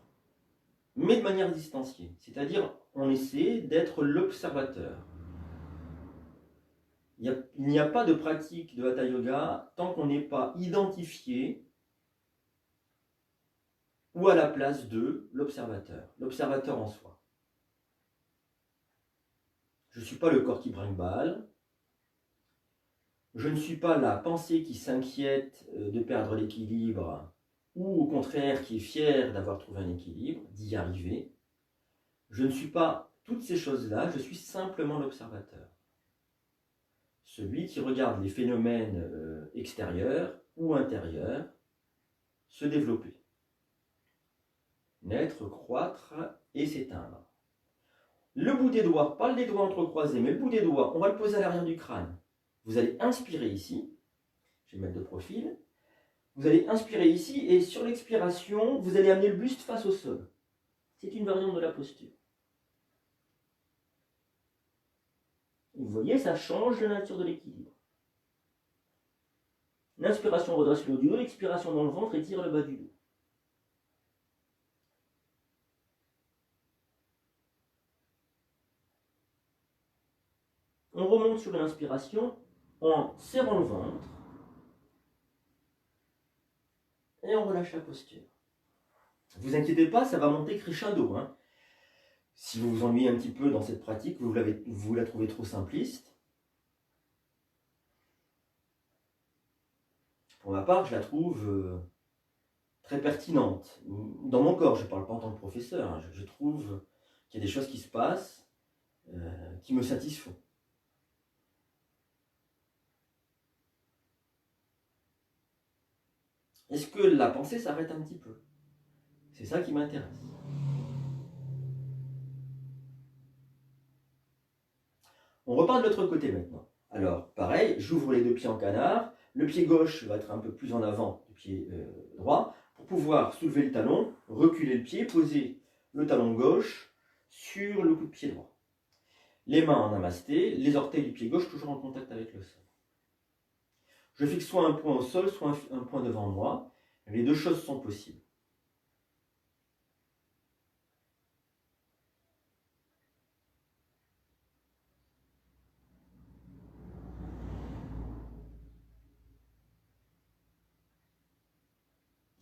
Speaker 1: mais de manière distanciée. C'est-à-dire, on essaie d'être l'observateur. Il n'y a pas de pratique de Hatha Yoga tant qu'on n'est pas identifié ou à la place de l'observateur en soi. Je ne suis pas le corps qui brinque-balle, je ne suis pas la pensée qui s'inquiète de perdre l'équilibre ou au contraire qui est fière d'avoir trouvé un équilibre, d'y arriver. Je ne suis pas toutes ces choses-là, je suis simplement l'observateur. Celui qui regarde les phénomènes extérieurs ou intérieurs se développer. Naître, croître et s'éteindre. Le bout des doigts, pas les doigts entrecroisés, mais le bout des doigts, on va le poser à l'arrière du crâne. Vous allez inspirer ici, je vais mettre de profil, vous allez inspirer ici et sur l'expiration, vous allez amener le buste face au sol. C'est une variante de la posture. Vous voyez, ça change la nature de l'équilibre. L'inspiration redresse le haut du dos, l'expiration dans le ventre étire le bas du dos. On remonte sur l'inspiration en serrant le ventre et on relâche la posture. Ne vous inquiétez pas, ça va monter crescendo. Si vous vous ennuyez un petit peu dans cette pratique, vous la trouvez trop simpliste. Pour ma part, je la trouve très pertinente. Dans mon corps, je ne parle pas en tant que professeur, je trouve qu'il y a des choses qui se passent qui me satisfont. Est-ce que la pensée s'arrête un petit peu? C'est ça qui m'intéresse. On repart de l'autre côté maintenant. Alors, pareil, j'ouvre les deux pieds en canard. Le pied gauche va être un peu plus en avant du pied droit pour pouvoir soulever le talon, reculer le pied, poser le talon gauche sur le coup de pied droit. Les mains en namasté, les orteils du pied gauche toujours en contact avec le sol. Je fixe soit un point au sol, soit un point devant moi. Les deux choses sont possibles.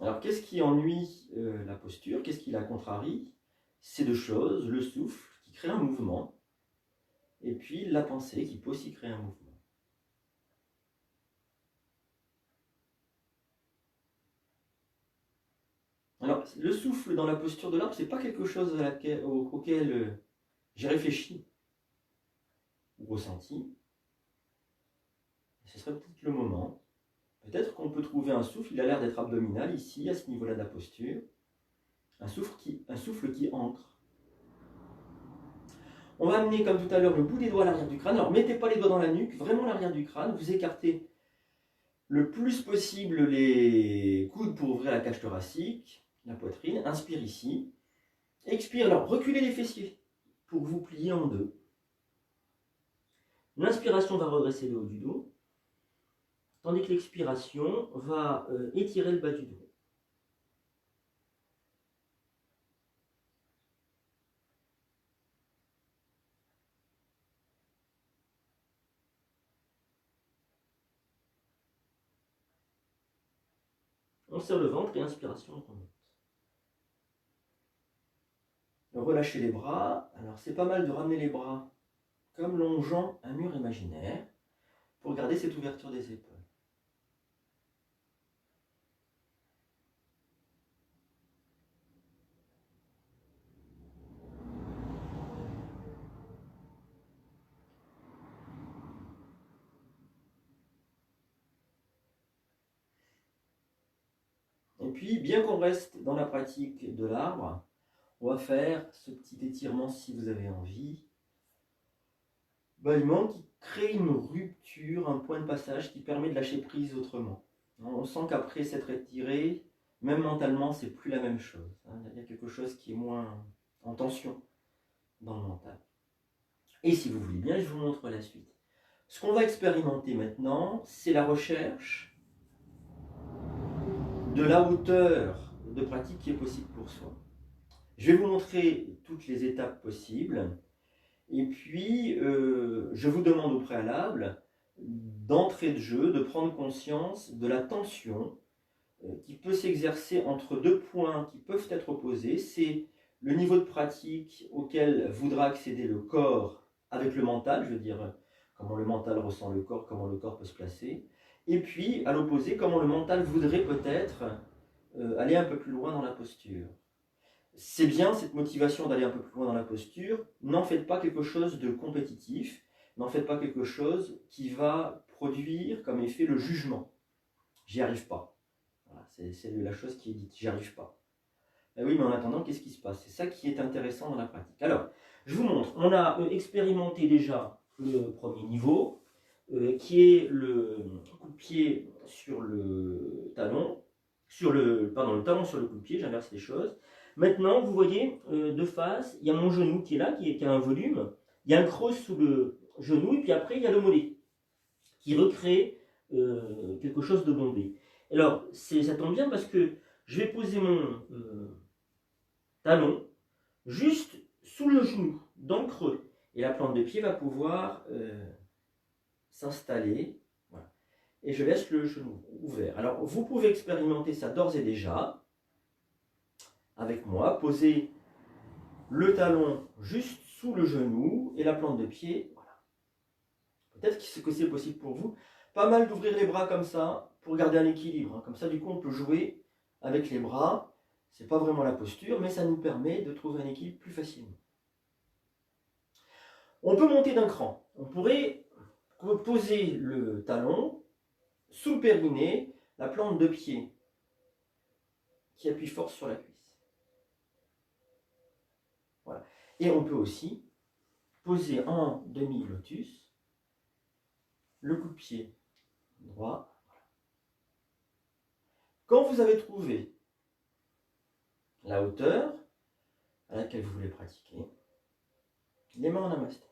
Speaker 1: Alors, qu'est-ce qui ennuie la posture? Qu'est-ce qui la contrarie? Ces deux choses, le souffle qui crée un mouvement, et puis la pensée qui peut aussi créer un mouvement. Alors, le souffle dans la posture de l'arbre, ce n'est pas quelque chose auquel j'ai réfléchi ou ressenti. Ce serait peut-être le moment, Peut-être qu'on peut trouver un souffle, il a l'air d'être abdominal ici, à ce niveau-là de la posture. Un souffle qui ancre. On va amener, comme tout à l'heure, le bout des doigts à l'arrière du crâne. Alors, mettez pas les doigts dans la nuque, vraiment l'arrière du crâne. Vous écartez le plus possible les coudes pour ouvrir la cage thoracique, la poitrine. Inspire ici. Expire, alors reculez les fessiers pour vous plier en deux. L'inspiration va redresser le haut du dos, tandis que l'expiration va étirer le bas du dos. On serre le ventre et inspiration on remonte. Relâchez les bras. Alors c'est pas mal de ramener les bras comme longeant un mur imaginaire pour garder cette ouverture des épaules. Et puis, bien qu'on reste dans la pratique de l'arbre, on va faire ce petit étirement si vous avez envie. Bâillement qui crée une rupture, un point de passage qui permet de lâcher prise autrement. On sent qu'après s'être étiré, même mentalement, c'est plus la même chose. Il y a quelque chose qui est moins en tension dans le mental. Et si vous voulez bien, je vous montre la suite. Ce qu'on va expérimenter maintenant, c'est la recherche de la hauteur de pratique qui est possible pour soi. Je vais vous montrer toutes les étapes possibles. Et puis, je vous demande au préalable, d'entrée de jeu, de prendre conscience de la tension qui peut s'exercer entre deux points qui peuvent être opposés. C'est le niveau de pratique auquel voudra accéder le corps avec le mental, je veux dire, comment le mental ressent le corps, comment le corps peut se placer. Et puis, à l'opposé, comment le mental voudrait peut-être aller un peu plus loin dans la posture. C'est bien cette motivation d'aller un peu plus loin dans la posture. N'en faites pas quelque chose de compétitif. N'en faites pas quelque chose qui va produire comme effet le jugement. J'y arrive pas. Voilà, c'est la chose qui est dite. J'y arrive pas. Et oui, mais en attendant, qu'est-ce qui se passe? C'est ça qui est intéressant dans la pratique. Alors, je vous montre. On a expérimenté déjà le premier niveau, qui est le coup de pied sur le talon, le talon sur le coup de pied. J'inverse les choses. Maintenant, vous voyez, de face, il y a mon genou qui est là, qui a un volume. Il y a un creux sous le genou, et puis après, il y a le mollet, qui recrée quelque chose de bombé. Alors, ça tombe bien parce que je vais poser mon talon juste sous le genou, dans le creux. Et la plante de pied va pouvoir s'installer. Voilà. Et je laisse le genou ouvert. Alors, vous pouvez expérimenter ça d'ores et déjà avec moi. Posez le talon juste sous le genou et la plante de pied. Voilà. Peut-être que c'est possible pour vous. Pas mal d'ouvrir les bras comme ça pour garder un équilibre. Comme ça, du coup, on peut jouer avec les bras. C'est pas vraiment la posture, mais ça nous permet de trouver un équilibre plus facilement. On peut monter d'un cran. On pourrait poser le talon sous le périnée, la plante de pied qui appuie fort sur la cuisse. Voilà. Et on peut aussi poser en demi-lotus le coup de pied droit. Quand vous avez trouvé la hauteur à laquelle vous voulez pratiquer, les mains en namasté.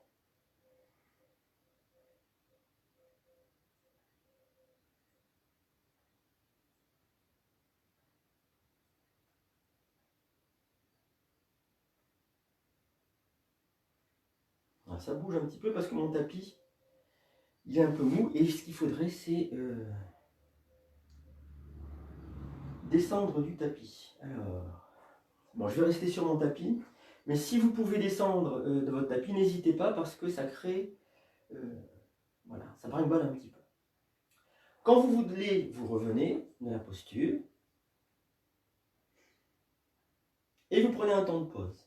Speaker 1: Alors, ça bouge un petit peu parce que mon tapis il est un peu mou et ce qu'il faudrait c'est descendre du tapis. Alors, bon, je vais rester sur mon tapis, mais si vous pouvez descendre de votre tapis, n'hésitez pas parce que ça crée, voilà, ça brinque-balle un petit peu. Quand vous voulez, vous revenez de la posture et vous prenez un temps de pause.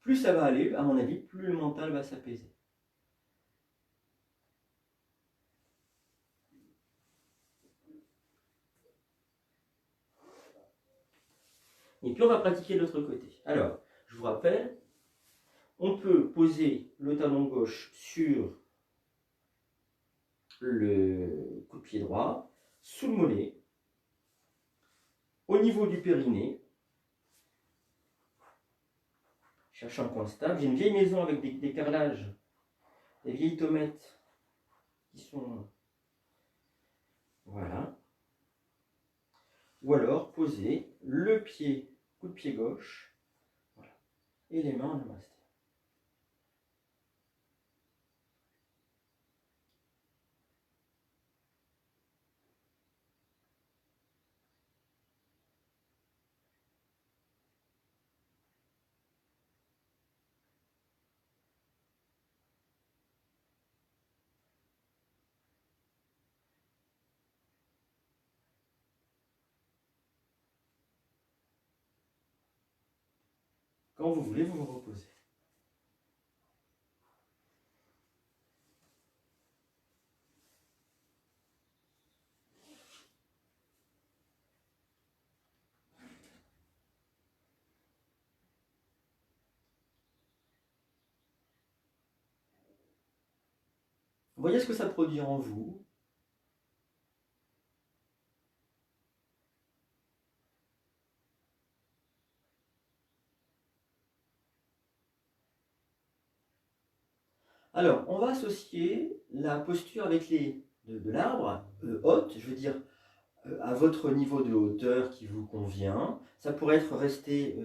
Speaker 1: Plus ça va aller, à mon avis, plus le mental va s'apaiser. Et puis on va pratiquer de l'autre côté. Alors, je vous rappelle, on peut poser le talon gauche sur le coup de pied droit, sous le mollet, au niveau du périnée. Cherche un coin stable. J'ai une vieille maison avec des carrelages, des vieilles tomates qui sont... Voilà. Ou alors poser le pied, coup de pied gauche, voilà, et les mains en namasté. Quand vous voulez, vous vous reposez. Voyez ce que ça produit en vous. Alors, on va associer la posture avec les de l'arbre, haute, je veux dire, à votre niveau de hauteur qui vous convient. Ça pourrait être resté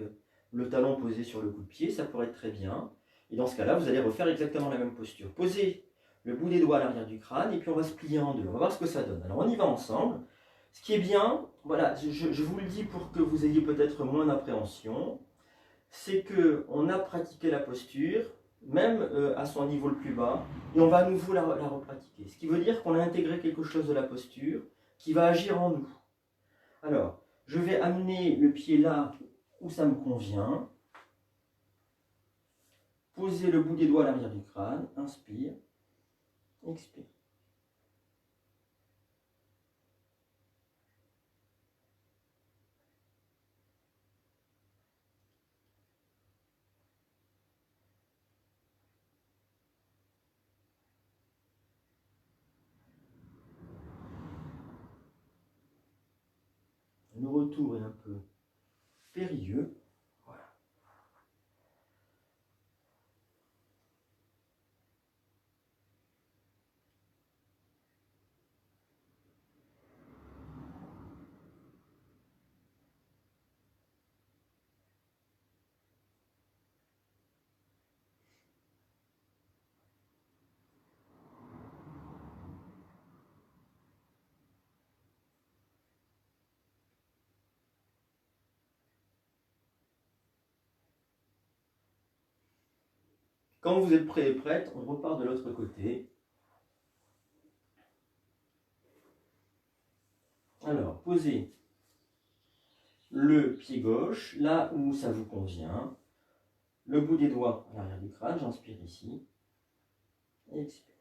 Speaker 1: le talon posé sur le coup de pied, ça pourrait être très bien. Et dans ce cas-là, vous allez refaire exactement la même posture. Posez le bout des doigts à l'arrière du crâne et puis on va se plier en deux. On va voir ce que ça donne. Alors, on y va ensemble. Ce qui est bien, voilà, je vous le dis pour que vous ayez peut-être moins d'appréhension, c'est qu'on a pratiqué la posture, même à son niveau le plus bas, et on va à nouveau la repratiquer. Ce qui veut dire qu'on a intégré quelque chose de la posture qui va agir en nous. Alors, je vais amener le pied là où ça me convient, poser le bout des doigts à l'arrière du crâne, inspire, expire. Le retour est un peu périlleux. Voilà. Quand vous êtes prêt et prête, on repart de l'autre côté. Alors, posez le pied gauche là où ça vous convient. Le bout des doigts à l'arrière du crâne, j'inspire ici. Expire.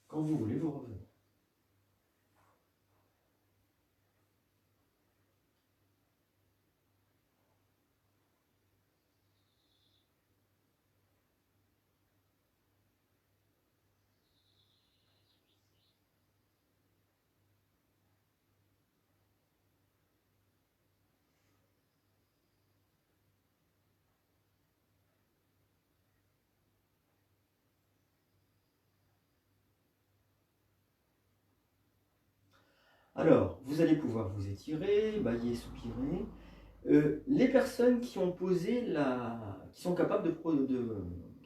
Speaker 1: Quand vous voulez, vous revenez. Alors, vous allez pouvoir vous étirer, bâiller, soupirer. Les personnes qui ont posé qui sont capables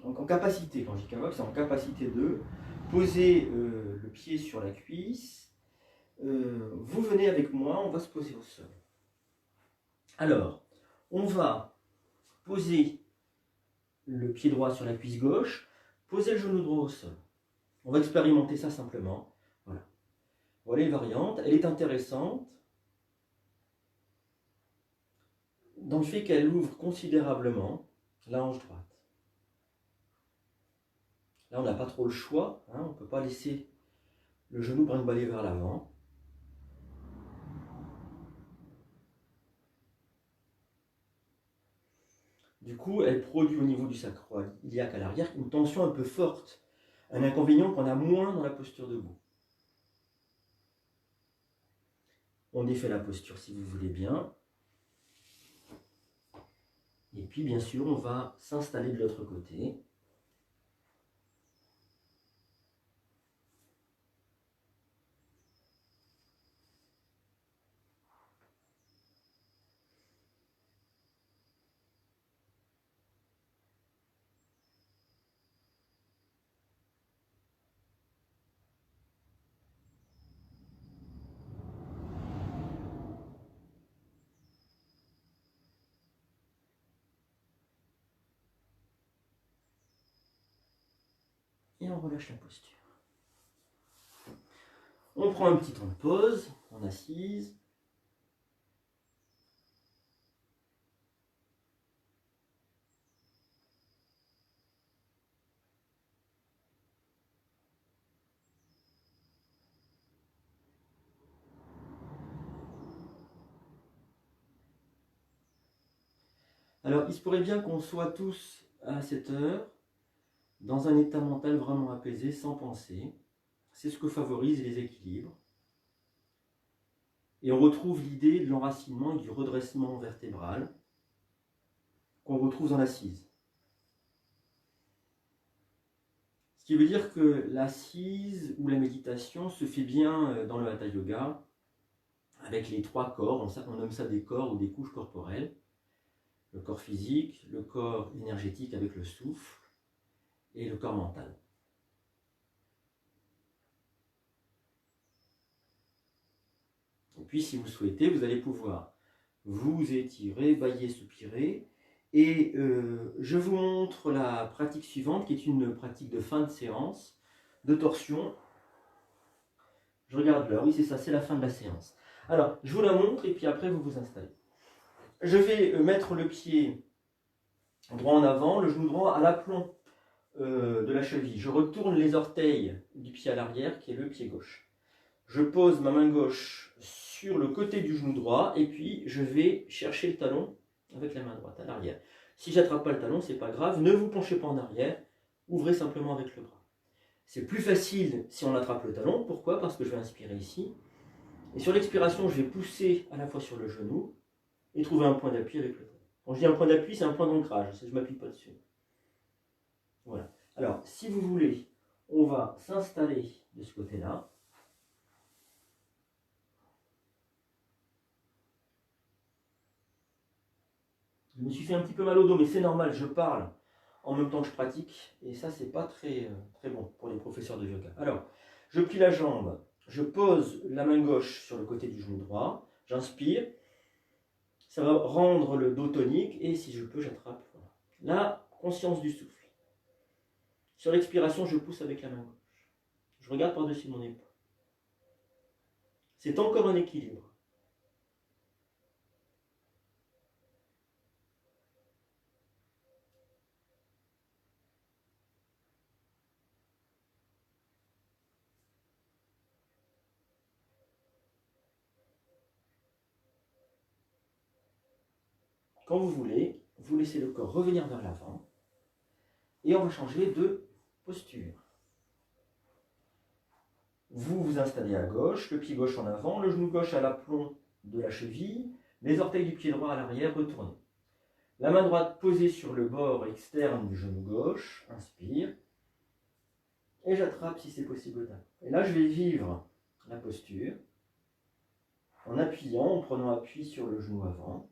Speaker 1: en capacité, quand je dis capable, c'est en capacité de poser le pied sur la cuisse. Vous venez avec moi, on va se poser au sol. Alors, on va poser le pied droit sur la cuisse gauche, posez le genou droit au sol. On va expérimenter ça simplement. Voilà. Voilà les variantes. Elle est intéressante dans le fait qu'elle ouvre considérablement la hanche droite. Là, on n'a pas trop le choix. Hein, on ne peut pas laisser le genou brinque-baller vers l'avant. Du coup, elle produit au niveau du sacro-iliaque à l'arrière une tension un peu forte. Un inconvénient qu'on a moins dans la posture debout. On défait la posture si vous voulez bien. Et puis, bien sûr, on va s'installer de l'autre côté. Et on relâche la posture. On prend un petit temps de pause, en assise. Alors, il se pourrait bien qu'on soit tous à cette heure dans un état mental vraiment apaisé, sans penser. C'est ce que favorise les équilibres. Et on retrouve l'idée de l'enracinement et du redressement vertébral qu'on retrouve dans l'assise. Ce qui veut dire que l'assise ou la méditation se fait bien dans le Hatha Yoga avec les trois corps, on nomme ça des corps ou des couches corporelles. Le corps physique, le corps énergétique avec le souffle et le corps mental. Et puis si vous souhaitez, vous allez pouvoir vous étirer, bâiller, soupirer. Et je vous montre la pratique suivante qui est une pratique de fin de séance, de torsion. Je regarde l'heure, oui c'est ça, c'est la fin de la séance. Alors, je vous la montre et puis après vous vous installez. Je vais mettre le pied droit en avant, le genou droit à l'aplomb de la cheville. Je retourne les orteils du pied à l'arrière qui est le pied gauche. Je pose ma main gauche sur le côté du genou droit et puis je vais chercher le talon avec la main droite à l'arrière. Si j'attrape pas le talon, c'est pas grave, ne vous penchez pas en arrière, ouvrez simplement avec le bras. C'est plus facile si on attrape le talon. Pourquoi? Parce que je vais inspirer ici. Et sur l'expiration, je vais pousser à la fois sur le genou et trouver un point d'appui avec le talon. Quand je dis un point d'appui, c'est un point d'ancrage, je ne m'appuie pas dessus. Voilà. Alors, si vous voulez, on va s'installer de ce côté-là. Je me suis fait un petit peu mal au dos, mais c'est normal, je parle en même temps que je pratique, et ça, c'est pas très bon pour les professeurs de yoga. Alors, je plie la jambe, je pose la main gauche sur le côté du genou droit, j'inspire, ça va rendre le dos tonique, et si je peux, j'attrape. Voilà. Là, conscience du souffle. Sur l'expiration, je pousse avec la main gauche. Je regarde par-dessus mon épaule. C'est encore un équilibre. Quand vous voulez, vous laissez le corps revenir vers l'avant et on va changer de posture. Vous vous installez à gauche, le pied gauche en avant, le genou gauche à l'aplomb de la cheville, les orteils du pied droit à l'arrière retournés. La main droite posée sur le bord externe du genou gauche, inspire, et j'attrape si c'est possible. Et là, je vais vivre la posture en appuyant, en prenant appui sur le genou avant.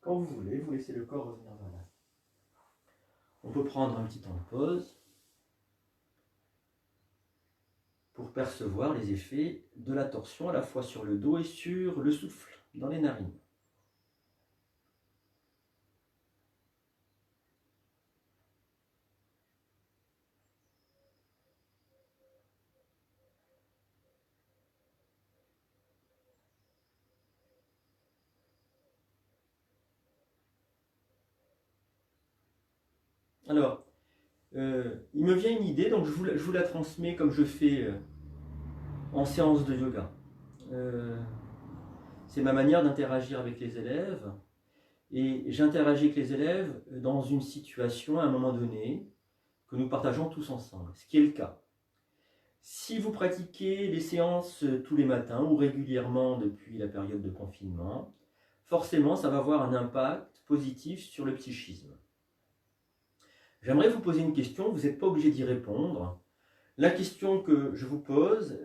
Speaker 1: Quand vous voulez, vous laissez le corps revenir vers là. On peut prendre un petit temps de pause pour percevoir les effets de la torsion à la fois sur le dos et sur le souffle dans les narines. Alors, il me vient une idée, donc je vous la transmets comme je fais en séance de yoga. C'est ma manière d'interagir avec les élèves. Et j'interagis avec les élèves dans une situation à un moment donné que nous partageons tous ensemble, ce qui est le cas. Si vous pratiquez les séances tous les matins ou régulièrement depuis la période de confinement, forcément ça va avoir un impact positif sur le psychisme. J'aimerais vous poser une question, vous n'êtes pas obligé d'y répondre. La question que je vous pose,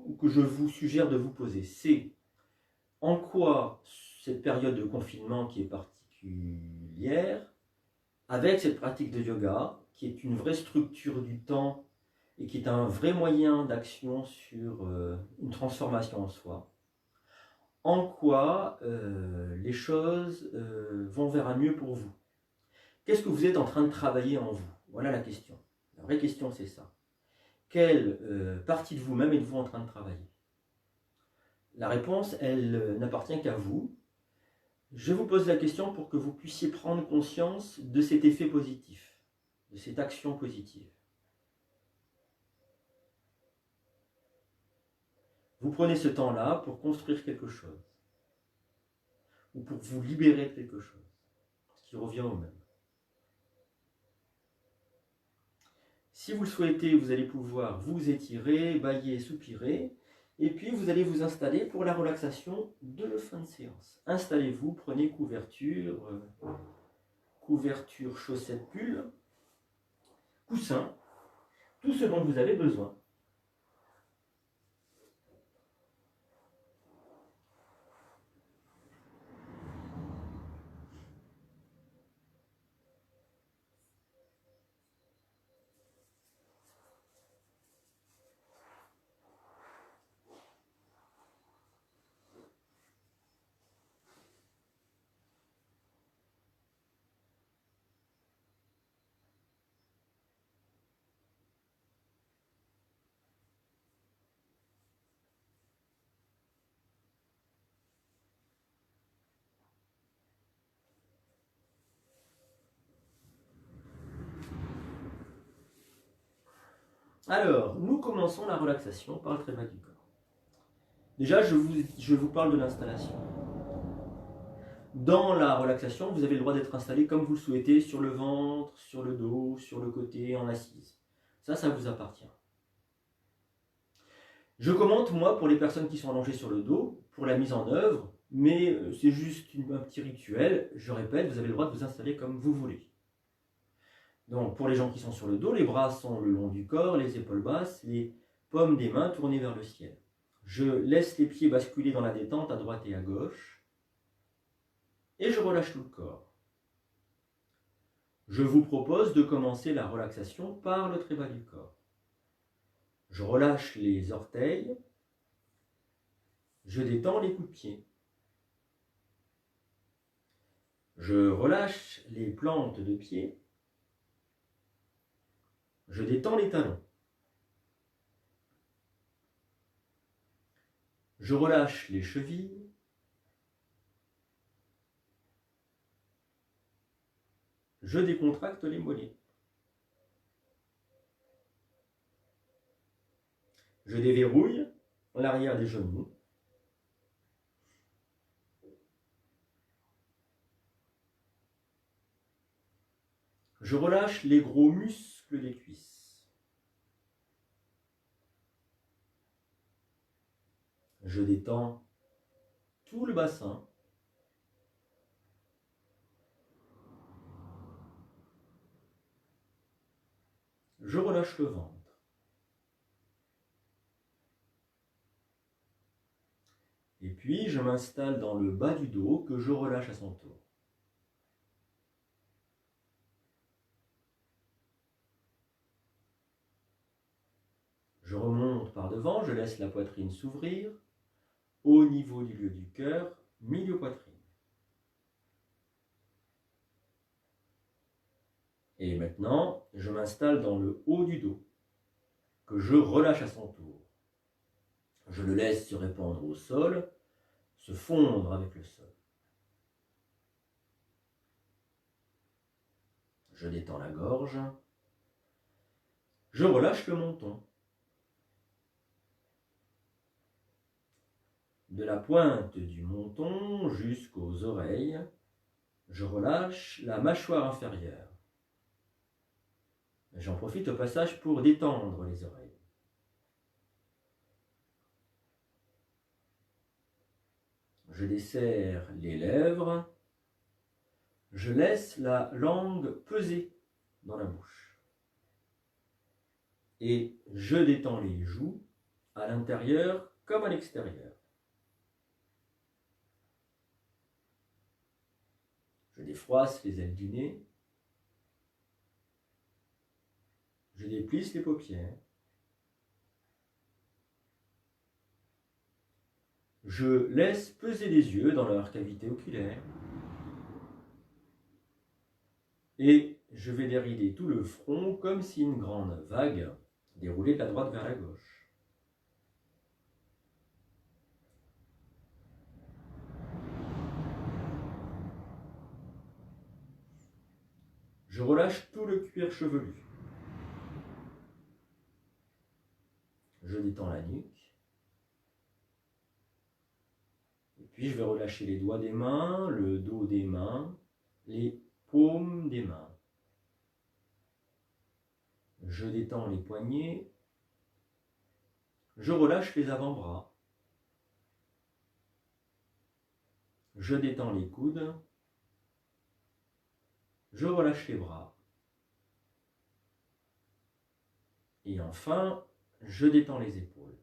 Speaker 1: ou que je vous suggère de vous poser, c'est en quoi cette période de confinement qui est particulière, avec cette pratique de yoga, qui est une vraie structure du temps et qui est un vrai moyen d'action sur une transformation en soi, en quoi les choses vont vers un mieux pour vous. Qu'est-ce que vous êtes en train de travailler en vous? Voilà la question. La vraie question, c'est ça. Quelle partie de vous-même êtes-vous en train de travailler? La réponse, elle n'appartient qu'à vous. Je vous pose la question pour que vous puissiez prendre conscience de cet effet positif, de cette action positive. Vous prenez ce temps-là pour construire quelque chose, ou pour vous libérer de quelque chose, ce qui revient au même. Si vous le souhaitez, vous allez pouvoir vous étirer, bâiller, soupirer, et puis vous allez vous installer pour la relaxation de fin de séance. Installez-vous, prenez couverture, chaussettes, pull, coussin, tout ce dont vous avez besoin. Alors, nous commençons la relaxation par le travail du corps. Déjà, je vous parle de l'installation. Dans la relaxation, vous avez le droit d'être installé comme vous le souhaitez, sur le ventre, sur le dos, sur le côté, en assise. Ça vous appartient. Je commente, moi, pour les personnes qui sont allongées sur le dos, pour la mise en œuvre, mais c'est juste un petit rituel. Je répète, vous avez le droit de vous installer comme vous voulez. Donc, pour les gens qui sont sur le dos, les bras sont le long du corps, les épaules basses, les paumes des mains tournées vers le ciel. Je laisse les pieds basculer dans la détente à droite et à gauche, et je relâche tout le corps. Je vous propose de commencer la relaxation par le très bas du corps. Je relâche les orteils, je détends les coups de pied. Je relâche les plantes de pied, je détends les talons. Je relâche les chevilles, je décontracte les mollets. Je déverrouille l'arrière des genoux. Je relâche les gros muscles des cuisses. Je détends tout le bassin. Je relâche le ventre. Et puis, je m'installe dans le bas du dos que je relâche à son tour. devant, je laisse la poitrine s'ouvrir, au niveau du lieu du cœur, milieu poitrine. Et maintenant, je m'installe dans le haut du dos, que je relâche à son tour. Je le laisse se répandre au sol, se fondre avec le sol. Je détends la gorge. Je relâche le menton. De la pointe du menton jusqu'aux oreilles, je relâche la mâchoire inférieure. J'en profite au passage pour détendre les oreilles. Je desserre les lèvres. Je laisse la langue peser dans la bouche. Et je détends les joues à l'intérieur comme à l'extérieur. Je défroisse les ailes du nez. Je déplisse les paupières. Je laisse peser les yeux dans leur cavité oculaire. Et je vais dérider tout le front comme si une grande vague déroulait de la droite vers la gauche. Je relâche tout le cuir chevelu. Je détends la nuque. Et puis je vais relâcher les doigts des mains, le dos des mains, les paumes des mains. Je détends les poignets. Je relâche les avant-bras. Je détends les coudes. Je relâche les bras. Et enfin, je détends les épaules.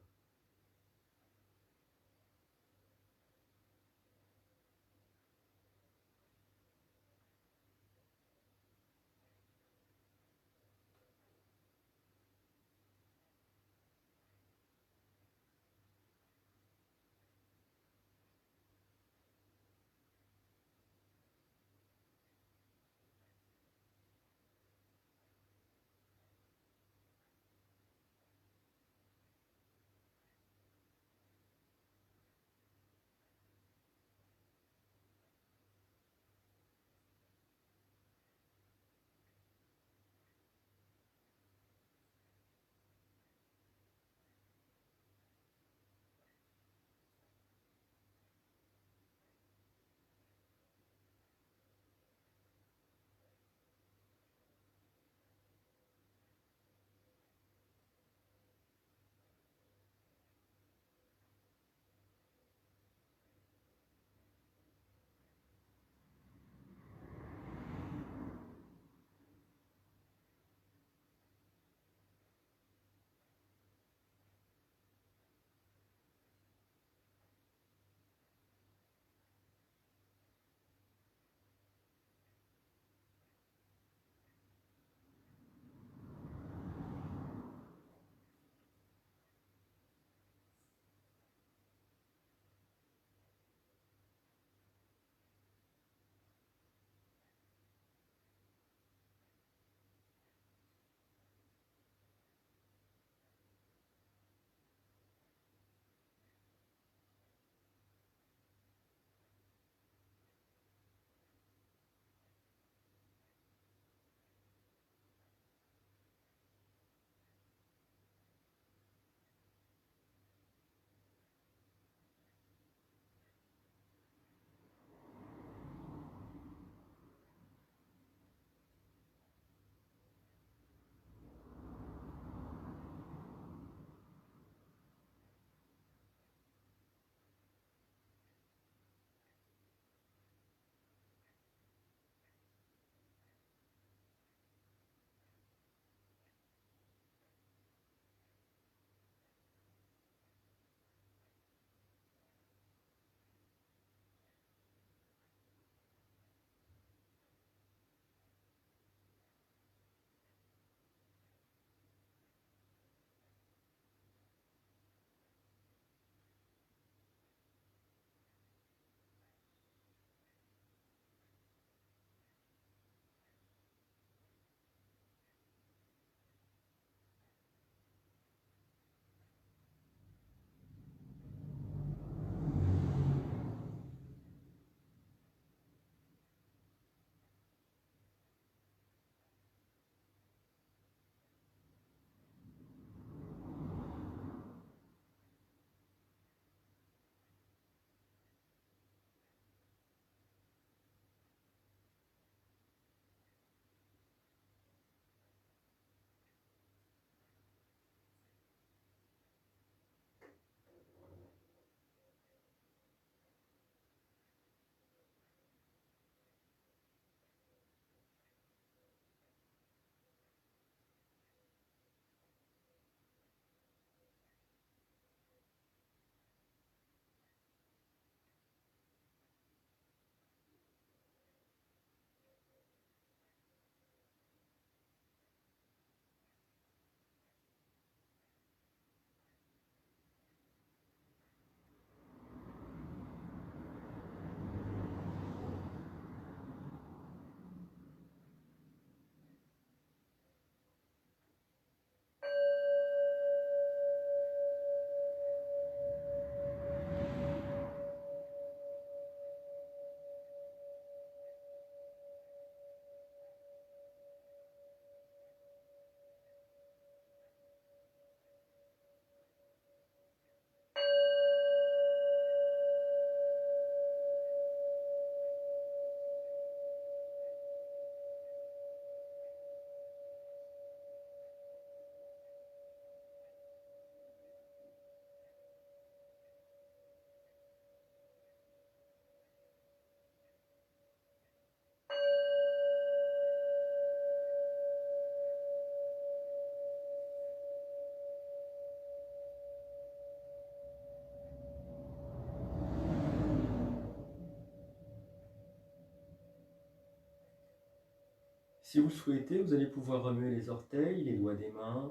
Speaker 1: Si vous le souhaitez, vous allez pouvoir remuer les orteils, les doigts des mains,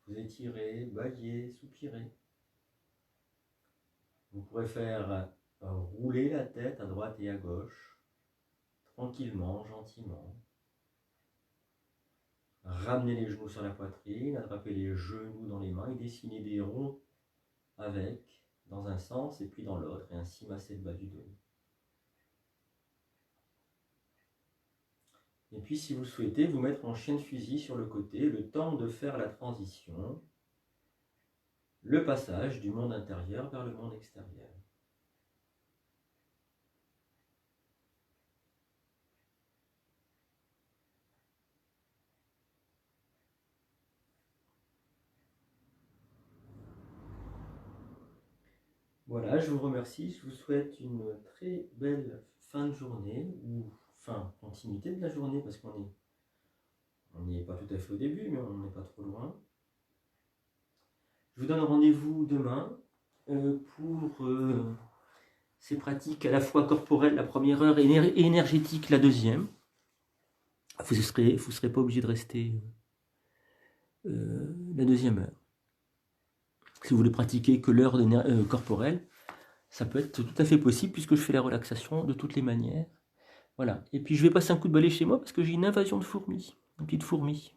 Speaker 1: vous étirer, bâiller, soupirer. Vous pourrez faire rouler la tête à droite et à gauche, tranquillement, gentiment. Ramener les genoux sur la poitrine, attraper les genoux dans les mains et dessiner des ronds avec, dans un sens et puis dans l'autre, et ainsi masser le bas du dos. Et puis si vous souhaitez, vous mettre en chien de fusil sur le côté, le temps de faire la transition, le passage du monde intérieur vers le monde extérieur. Voilà, je vous remercie, je vous souhaite une très belle fin de journée, ou continuité de la journée, parce qu'on n'est pas tout à fait au début, mais on n'est pas trop loin. Je vous donne rendez-vous demain pour ces pratiques à la fois corporelles la première heure et énergétique la deuxième. Vous ne serez pas obligé de rester la deuxième heure. Si vous voulez pratiquer que l'heure corporelle, ça peut être tout à fait possible puisque je fais la relaxation de toutes les manières. Voilà. Et puis je vais passer un coup de balai chez moi parce que j'ai une invasion de fourmis, une petite fourmi.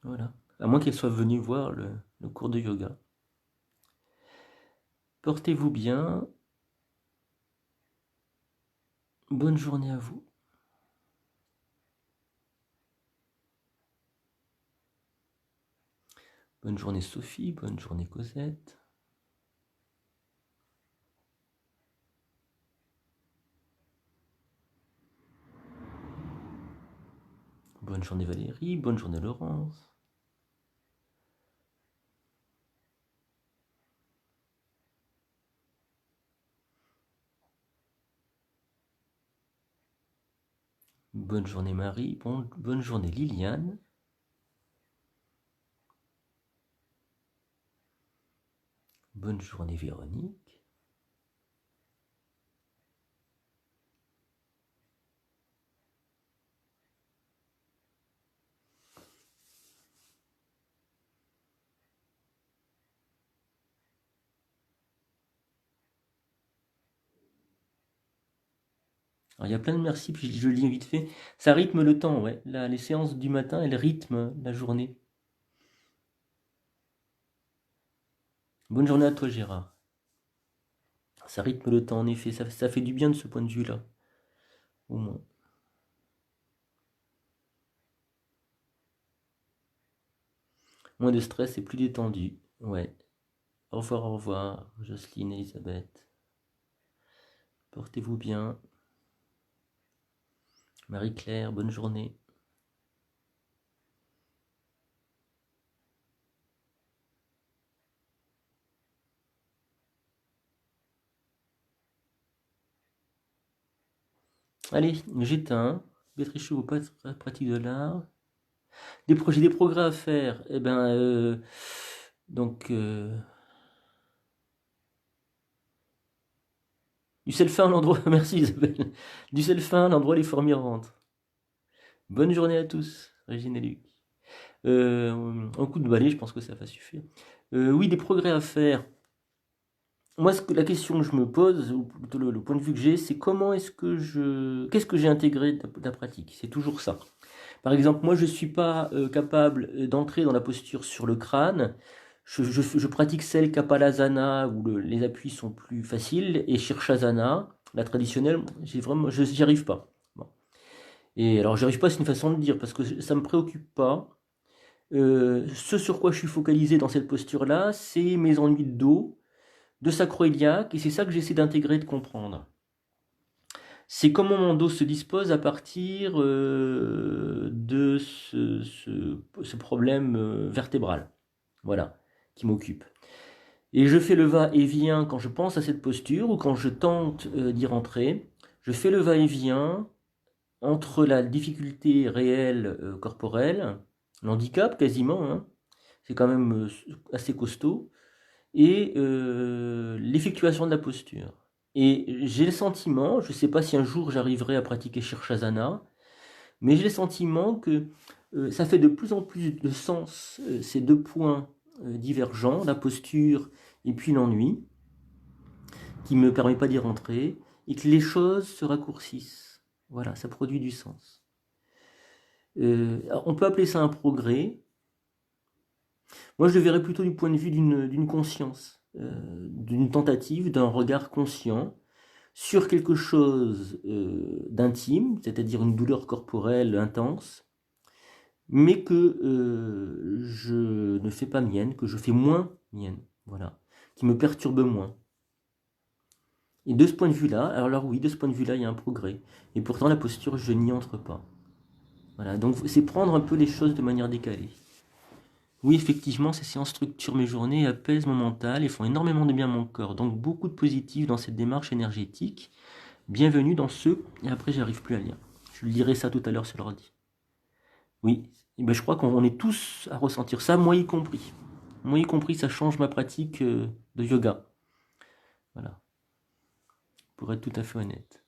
Speaker 1: Voilà. À moins qu'elle soit venue voir le cours de yoga. Portez-vous bien. Bonne journée à vous. Bonne journée Sophie, bonne journée Cosette. Bonne journée Valérie, bonne journée Laurence. Bonne journée Marie, bonne journée Liliane. Bonne journée Véronique. Alors, il y a plein de merci, puis je le lis vite fait. Ça rythme le temps, ouais. Les séances du matin, elles rythment la journée. Bonne journée à toi Gérard. Ça rythme le temps, en effet. Ça fait du bien de ce point de vue-là. Au moins. Moins de stress et plus détendu. Ouais. Au revoir, Jocelyne et Elisabeth. Portez-vous bien. Marie-Claire, bonne journée. Allez, j'éteins. Bétrichou, pas pratique de l'art. Des projets, des progrès à faire. Eh ben, du selfin, l'endroit. Merci Isabelle. Du selfin, l'endroit les fourmis rentrent. Bonne journée à tous, Régine et Luc. Un coup de balai, je pense que ça va suffire. Oui, des progrès à faire. Moi, la question que je me pose, ou plutôt le point de vue que j'ai, c'est qu'est-ce que j'ai intégré de la pratique? C'est toujours ça. Par exemple, moi, je ne suis pas capable d'entrer dans la posture sur le crâne. Je pratique celle Kapalasana, où les appuis sont plus faciles, et Shirshasana, la traditionnelle, j'y arrive pas. Bon. Et alors, j'y arrive pas, c'est une façon de dire, parce que ça me préoccupe pas. Ce sur quoi je suis focalisé dans cette posture-là, c'est mes ennuis de dos, de sacro-iliaque, et c'est ça que j'essaie d'intégrer, de comprendre. C'est comment mon dos se dispose à partir de ce problème vertébral, voilà, qui m'occupe. Et je fais le va-et-vient quand je pense à cette posture ou quand je tente d'y rentrer. Je fais le va-et-vient entre la difficulté réelle corporelle, l'handicap quasiment, hein, c'est quand même assez costaud, et l'effectuation de la posture. Et j'ai le sentiment, je ne sais pas si un jour j'arriverai à pratiquer Shirshasana, mais j'ai le sentiment que ça fait de plus en plus de sens, ces deux points divergents, la posture et puis l'ennui, qui ne me permet pas d'y rentrer, et que les choses se raccourcissent. Voilà, ça produit du sens. On peut appeler ça un progrès. Moi, je le verrais plutôt du point de vue d'une conscience, d'une tentative, d'un regard conscient sur quelque chose d'intime, c'est-à-dire une douleur corporelle intense, mais que je ne fais pas mienne, que je fais moins mienne, voilà, qui me perturbe moins. Et de ce point de vue-là, alors oui, de ce point de vue-là, il y a un progrès. Et pourtant, la posture, je n'y entre pas. Voilà, donc c'est prendre un peu les choses de manière décalée. Oui, effectivement, ces séances structurent mes journées, apaisent mon mental et font énormément de bien à mon corps. Donc beaucoup de positif dans cette démarche énergétique. Bienvenue dans ce... Et après, j'arrive plus à lire. Je lirai ça tout à l'heure sur l'ordi. Oui, et ben, je crois qu'on est tous à ressentir ça, moi y compris. Moi y compris, ça change ma pratique de yoga. Voilà, pour être tout à fait honnête.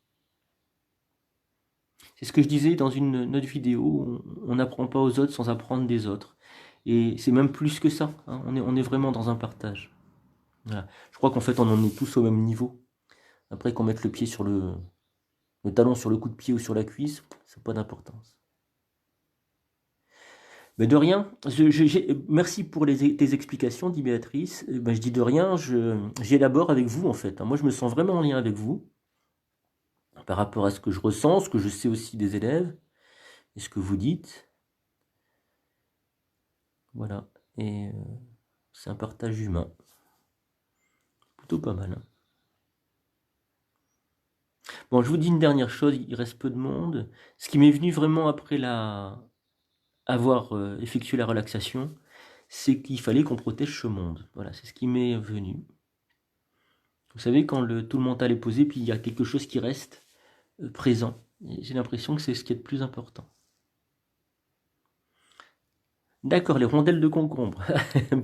Speaker 1: C'est ce que je disais dans une autre vidéo, on n'apprend pas aux autres sans apprendre des autres. Et c'est même plus que ça, hein. On est vraiment dans un partage. Voilà. Je crois qu'en fait on en est tous au même niveau. Après qu'on mette le pied sur le talon sur le coup de pied ou sur la cuisse, ça n'a pas d'importance. Mais de rien, merci pour tes explications, dit Béatrice. Ben, je dis de rien, j'élabore avec vous en fait. Moi je me sens vraiment en lien avec vous, par rapport à ce que je ressens, ce que je sais aussi des élèves, et ce que vous dites. Voilà, et c'est un partage humain. Plutôt pas mal. Hein. Bon, je vous dis une dernière chose, il reste peu de monde. Ce qui m'est venu vraiment après avoir effectué la relaxation, c'est qu'il fallait qu'on protège ce monde. Voilà, c'est ce qui m'est venu. Vous savez, quand tout le mental est posé, puis il y a quelque chose qui reste présent. J'ai l'impression que c'est ce qui est le plus important. D'accord, les rondelles de concombre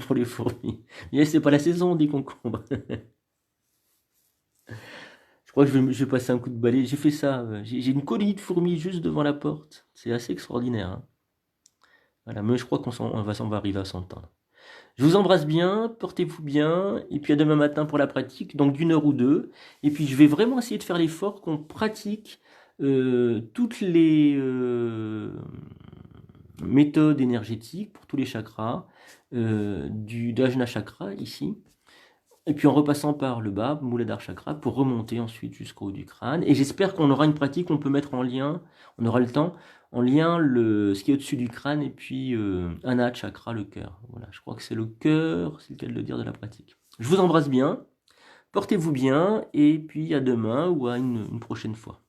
Speaker 1: pour les fourmis. Mais c'est pas la saison des concombres. Je crois que je vais passer un coup de balai. J'ai fait ça. J'ai une colonie de fourmis juste devant la porte. C'est assez extraordinaire. Hein. Voilà, mais je crois on va arriver à s'entendre. Je vous embrasse bien, portez-vous bien, et puis à demain matin pour la pratique, donc d'une heure ou deux. Et puis je vais vraiment essayer de faire l'effort qu'on pratique toutes les méthodes énergétiques pour tous les chakras, du Dajna Chakra ici, et puis en repassant par le bas, Muladhara Chakra, pour remonter ensuite jusqu'au haut du crâne. Et j'espère qu'on aura une pratique qu'on peut mettre en lien, on aura le temps, en lien ce qui est au-dessus du crâne et puis Anahata Chakra, le cœur. Voilà, je crois que c'est le cœur, c'est le cas de le dire, de la pratique. Je vous embrasse bien, portez-vous bien, et puis à demain ou à une prochaine fois.